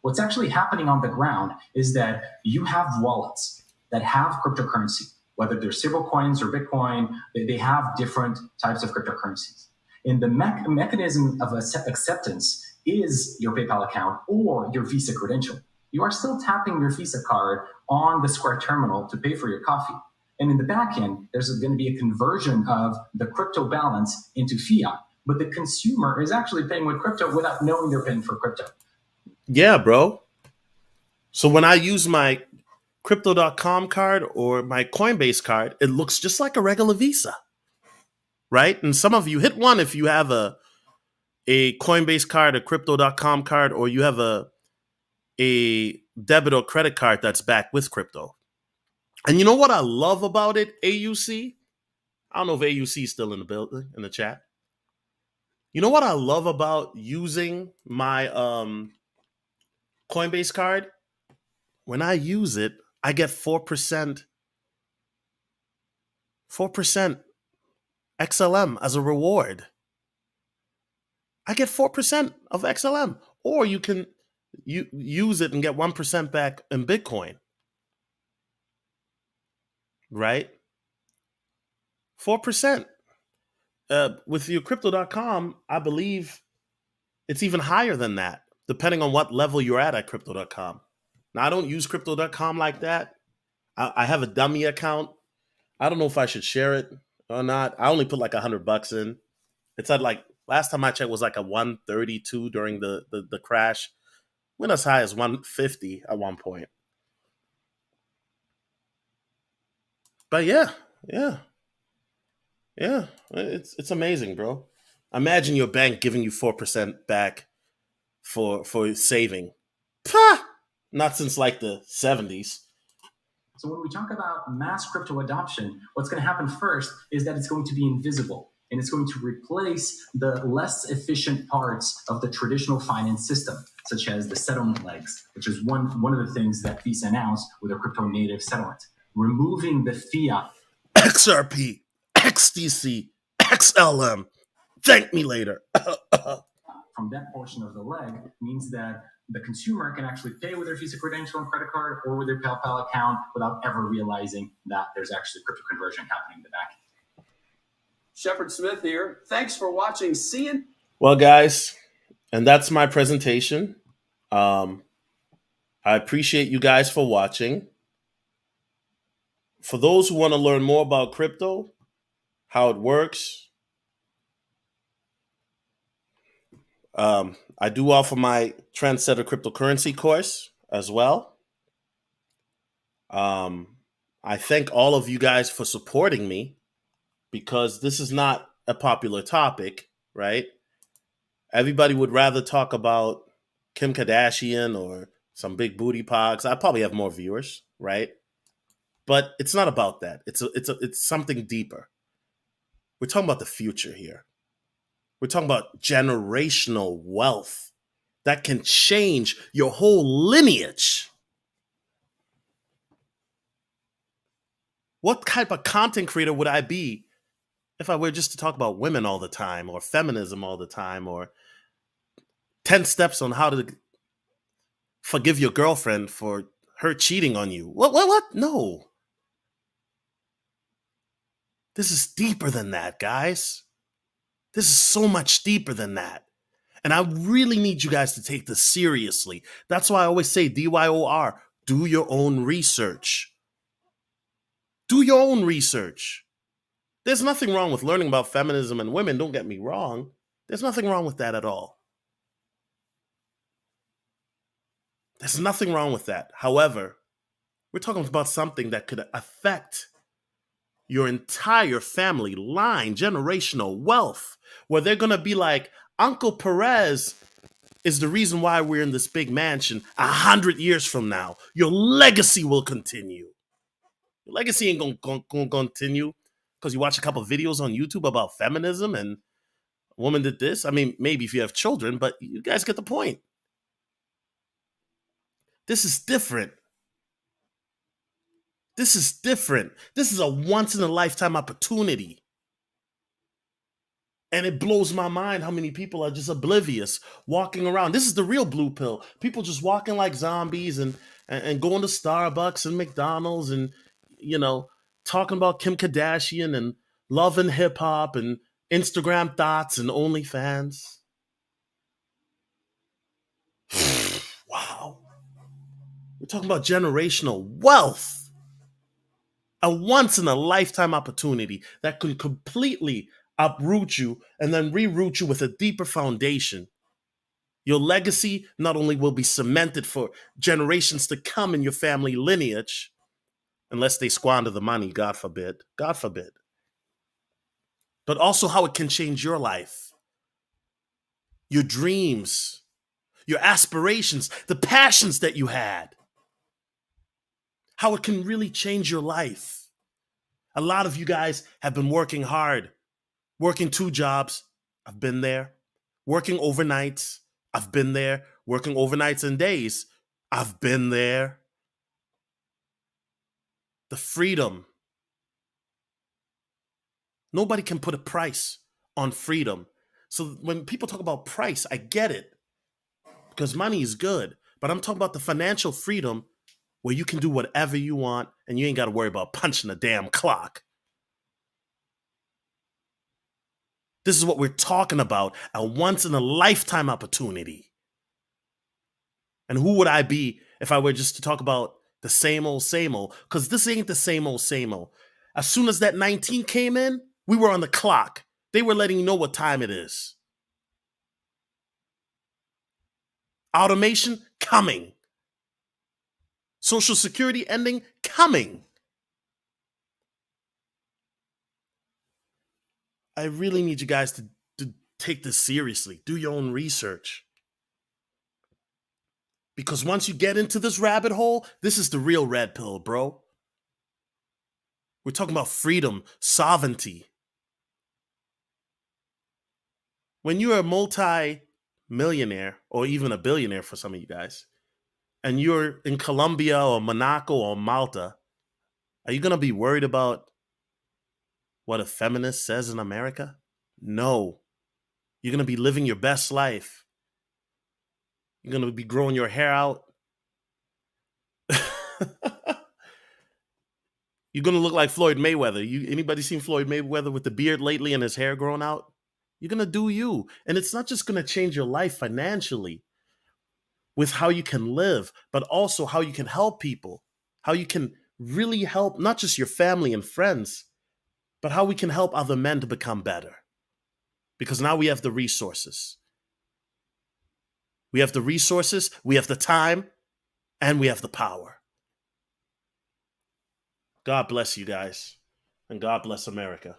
What's actually happening on the ground is that you have wallets that have cryptocurrency, whether they're stablecoins or Bitcoin, they have different types of cryptocurrencies. And the mechanism of acceptance is your PayPal account or your Visa credential. You are still tapping your Visa card on the Square terminal to pay for your coffee. And in the back end, there's going to be a conversion of the crypto balance into fiat. But the consumer is actually paying with crypto without knowing they're paying for crypto. Yeah, bro. So when I use my Crypto.com card or my Coinbase card, it looks just like a regular Visa, right? And some of you hit one if you have a Coinbase card, a Crypto.com card, or you have a debit or credit card that's backed with crypto. And you know what I love about it, AUC? I don't know if AUC is still in the building, in the chat. You know what I love about using my Coinbase card? When I use it, I get 4% XLM as a reward. I get 4% of XLM. Or you can use it and get 1% back in Bitcoin. Right? 4%. With your Crypto.com, I believe it's even higher than that, depending on what level you're at Crypto.com. Now, I don't use Crypto.com like that. I have a dummy account. I don't know if I should share it or not. I only put like $100 in. It's at like, last time I checked was like a 132 during the crash. Went as high as 150 at one point. But yeah. It's amazing, bro. Imagine your bank giving you 4% back for saving. Pah! Not since like the 70s. So when we talk about mass crypto adoption, what's going to happen first is that it's going to be invisible. And it's going to replace the less efficient parts of the traditional finance system, such as the settlement legs, which is one of the things that Visa announced with a crypto native settlement. Removing the fiat. XRP, XDC, XLM. Thank me later. From that portion of the leg means that the consumer can actually pay with their Visa credential and credit card or with their PayPal account without ever realizing that there's actually crypto conversion happening in the back. Shepard Smith here. Thanks for watching. See you. Well, guys, and that's my presentation. I appreciate you guys for watching. For those who want to learn more about crypto, how it works, I do offer my Trendsetter cryptocurrency course as well. I thank all of you guys for supporting me because this is not a popular topic, right? Everybody would rather talk about Kim Kardashian or some big booty pogs. I probably have more viewers, right? But it's not about that. It's something deeper. We're talking about the future here. We're talking about generational wealth that can change your whole lineage. What type of content creator would I be if I were just to talk about women all the time or feminism all the time or 10 steps on how to forgive your girlfriend for her cheating on you? What? No. This is deeper than that, guys. This is so much deeper than that. And I really need you guys to take this seriously. That's why I always say DYOR, do your own research. Do your own research. There's nothing wrong with learning about feminism and women, don't get me wrong. There's nothing wrong with that at all. There's nothing wrong with that. However, we're talking about something that could affect your entire family line, generational wealth, where they're going to be like, Uncle Perez is the reason why we're in this big mansion 100 years from now. Your legacy will continue. Your legacy ain't going to continue because you watch a couple of videos on YouTube about feminism and a woman did this. I mean, maybe if you have children, but you guys get the point. This is different. This is different. This is a once in a lifetime opportunity. And it blows my mind how many people are just oblivious, walking around. This is the real blue pill. People just walking like zombies and going to Starbucks and McDonald's and, you know, talking about Kim Kardashian and love and hip hop and Instagram thoughts and OnlyFans. Wow. We're talking about generational wealth. A once in a lifetime opportunity that could completely uproot you and then reroot you with a deeper foundation. Your legacy not only will be cemented for generations to come in your family lineage, unless they squander the money, God forbid, but also how it can change your life, your dreams, your aspirations, the passions that you had, how it can really change your life. A lot of you guys have been working hard, working 2 jobs. I've been there. Working overnights. I've been there. Working overnights and days. I've been there. The freedom. Nobody can put a price on freedom. So when people talk about price, I get it because money is good. But I'm talking about the financial freedom where you can do whatever you want and you ain't got to worry about punching a damn clock. This is what we're talking about, a once in a lifetime opportunity. And who would I be if I were just to talk about the same old, because this ain't the same old. As soon as that 19 came in, we were on the clock. They were letting you know what time it is. Automation coming. Social Security ending coming. I really need you guys to take this seriously. Do your own research. Because once you get into this rabbit hole, this is the real red pill, bro. We're talking about freedom, sovereignty. When you're a multi-millionaire or even a billionaire for some of you guys, and you're in Colombia or Monaco or Malta, are you going to be worried about what a feminist says in America? No. You're going to be living your best life. You're going to be growing your hair out. You're going to look like Floyd Mayweather. Anybody seen Floyd Mayweather with the beard lately and his hair growing out? You're going to do you. And it's not just going to change your life financially with how you can live, but also how you can help people, how you can really help not just your family and friends, but how we can help other men to become better. Because now we have the resources. We have the resources, we have the time, and we have the power. God bless you guys, and God bless America.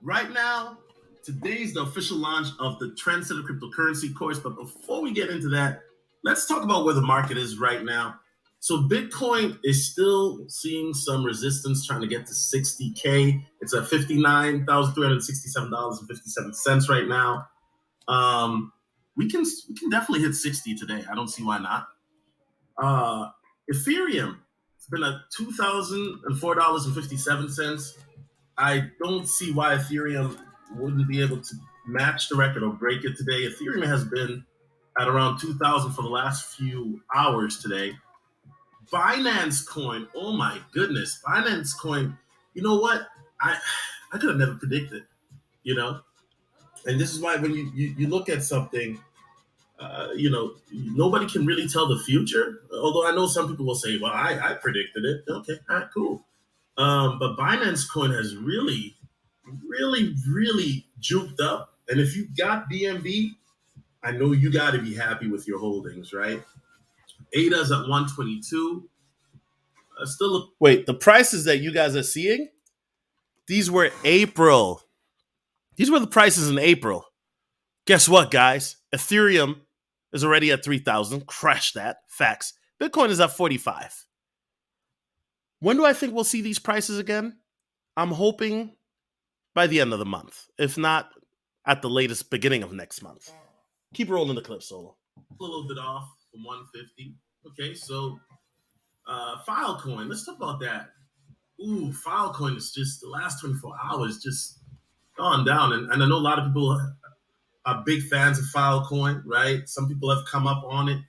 Right now, today's the official launch of the Trendsetter cryptocurrency course. But before we get into that, let's talk about where the market is right now. So Bitcoin is still seeing some resistance, trying to get to 60K. It's at $59,367.57 right now. We can definitely hit 60 today. I don't see why not. Ethereum, it's been at $2,004.57. I don't see why Ethereum wouldn't be able to match the record or break it today. Ethereum has been at around 2,000 for the last few hours today. Binance Coin, oh my goodness, Binance Coin. You know what? I could have never predicted, you know? And this is why when you look at something, nobody can really tell the future. Although I know some people will say, well, I predicted it. Okay, all right, cool. But Binance Coin has really, really, really juked up. And if you got BNB, I know you got to be happy with your holdings, right? ADA's at 122. Still, wait, the prices that you guys are seeing, these were April. These were the prices in April. Guess what, guys? Ethereum is already at 3,000. Crash that. Facts. Bitcoin is at 45. When do I think we'll see these prices again? I'm hoping by the end of the month. If not, at the latest beginning of next month. Keep rolling the clip, Solo. A little bit off from 150. Okay, so Filecoin. Let's talk about that. Ooh, Filecoin is just the last 24 hours just gone down. And I know a lot of people are big fans of Filecoin, right? Some people have come up on it.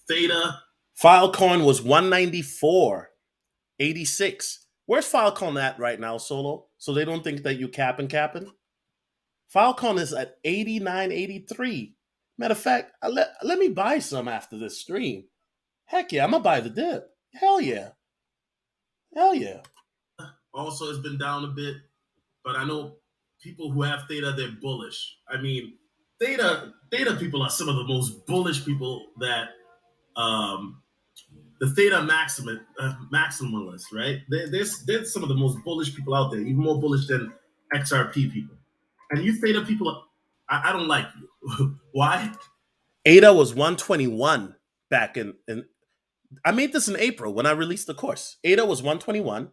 Theta. Filecoin was 194.86. Where's Filecoin at right now, Solo? So they don't think that you capping. Filecoin is at 89.83. Matter of fact, let me buy some after this stream. Heck yeah, I'm going to buy the dip. Hell yeah. Also, it's been down a bit, but I know people who have Theta, they're bullish. I mean, Theta people are some of the most bullish people that the Theta maximalists, right? They're some of the most bullish people out there, even more bullish than XRP people. And you Theta people, I don't like you. Why? ADA was 121 back in I made this in April when I released the course. ADA was 121.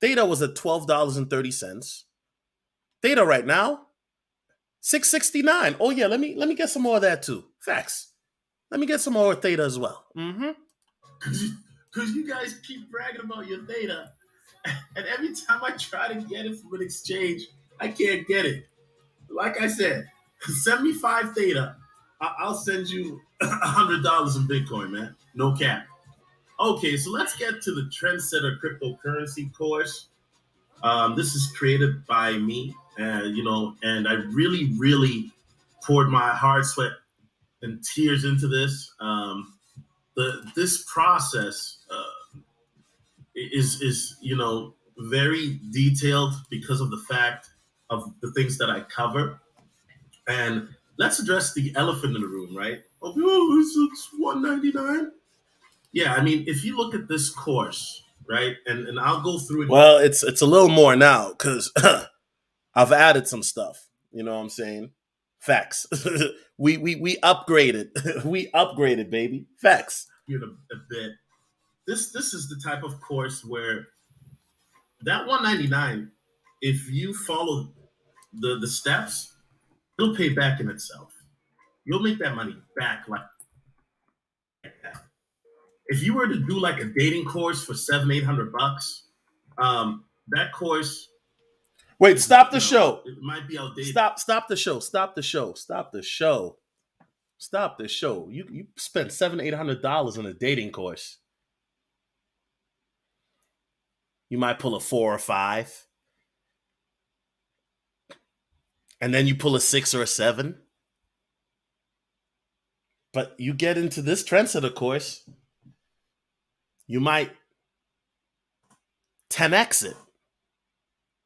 Theta was at $12.30. Theta right now, $6.69. Oh yeah, let me get some more of that too. Facts. Let me get some more Theta as well. Mm-hmm. Because you guys keep bragging about your Theta, and every time I try to get it from an exchange, I can't get it. Like I said, send me 5 Theta. I'll send you $100 in Bitcoin, man. No cap. Okay, so let's get to the Trendsetter cryptocurrency course. This is created by me, and I really, really poured my heart, sweat, and tears into this. This process is very detailed because of the fact of the things that I cover. And let's address the elephant in the room, right? Oh, it's $199. Yeah, I mean, if you look at this course, right, and I'll go through it. Well, it's a little more now because I've added some stuff. You know what I'm saying? Facts. we upgraded. We upgraded, baby. Facts. A bit. This is the type of course where that $199, if you follow the steps, it'll pay back in itself. You'll make that money back like that. If you were to do like a dating course for $700-800, that course. Wait, stop the show. It might be outdated. Stop the show. You spent $700-800 on a dating course. You might pull a 4 or 5. And then you pull a 6 or a 7. But you get into this Trendsetter course, you might 10x it.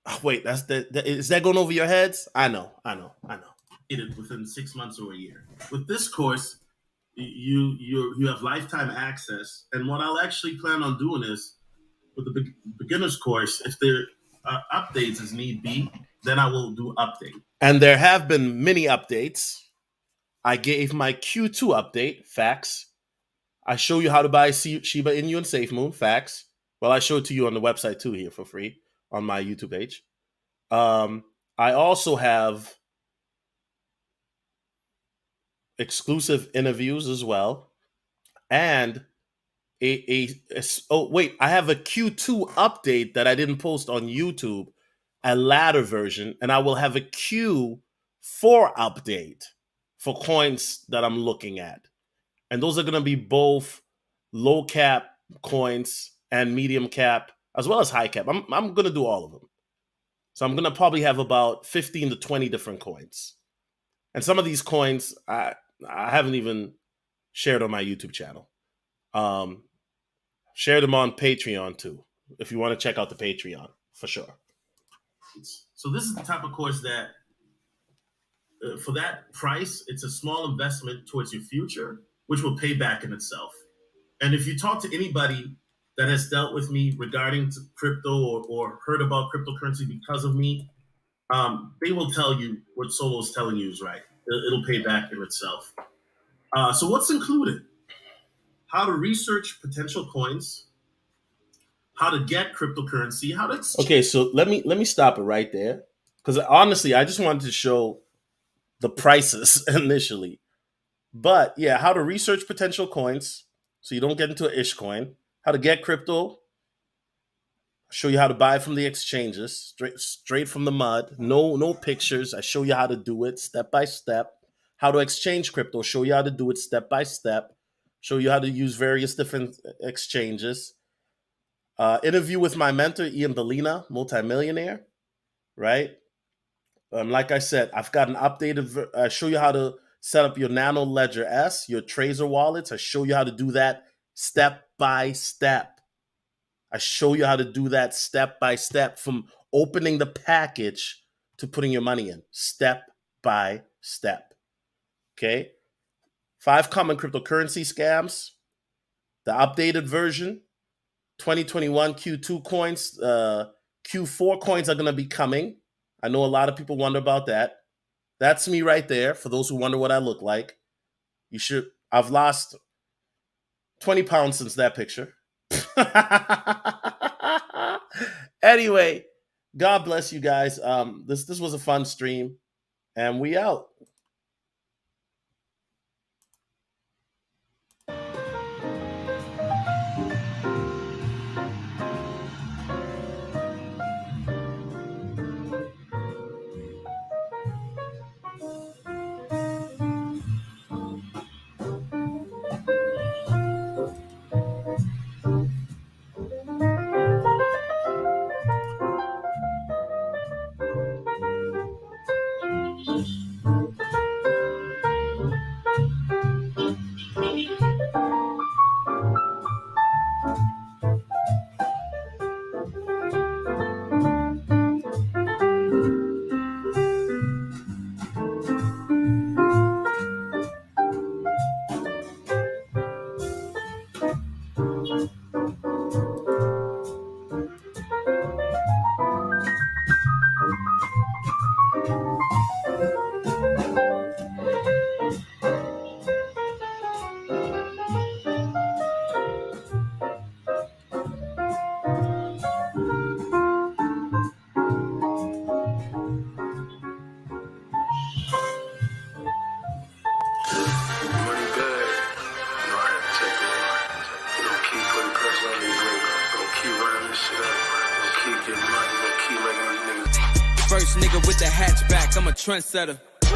Oh, wait, is that going over your heads? I know. Within 6 months or a year. With this course, you have lifetime access. And what I'll actually plan on doing is, with the beginner's course, if there are updates as need be, then I will do update. And there have been many updates. I gave my Q2 update, facts. I show you how to buy Shiba Inu and SafeMoon, facts. Well, I show it to you on the website too here for free on my YouTube page. I also have exclusive interviews as well. And I have a Q2 update that I didn't post on YouTube, a latter version, and I will have a Q4 update for coins that I'm looking at. And those are going to be both low cap coins and medium cap, as well as high cap. I'm going to do all of them. So I'm going to probably have about 15 to 20 different coins. And some of these coins I haven't even shared on my YouTube channel. Share them on Patreon too, if you want to check out the Patreon, for sure. So this is the type of course that for that price, it's a small investment towards your future, which will pay back in itself. And if you talk to anybody that has dealt with me regarding crypto or heard about cryptocurrency because of me, they will tell you what Solo is telling you is right. It'll pay back in itself. So what's included? How to research potential coins, how to get cryptocurrency, how to... Okay, so let me stop it right there. Because honestly, I just wanted to show the prices initially. But yeah, how to research potential coins so you don't get into an ish coin, how to get crypto, show you how to buy from the exchanges, straight from the mud, no pictures. I show you how to do it step by step. How to exchange crypto, show you how to do it step by step. Show you how to use various different exchanges. Interview with my mentor, Ian Bellina, multimillionaire, right? Like I said, I've got an updated, I show you how to set up your Nano Ledger S, your Trezor wallets. I show you how to do that step by step. I show you how to do that step by step from opening the package to putting your money in, step by step. Okay? 5 common cryptocurrency scams, the updated version, 2021 Q2 coins, Q4 coins are going to be coming. I know a lot of people wonder about that. That's me right there. For those who wonder what I look like, I've lost 20 pounds since that picture. Anyway, God bless you guys. This was a fun stream, and we out. First nigga with the hatchback, I'm a trendsetter.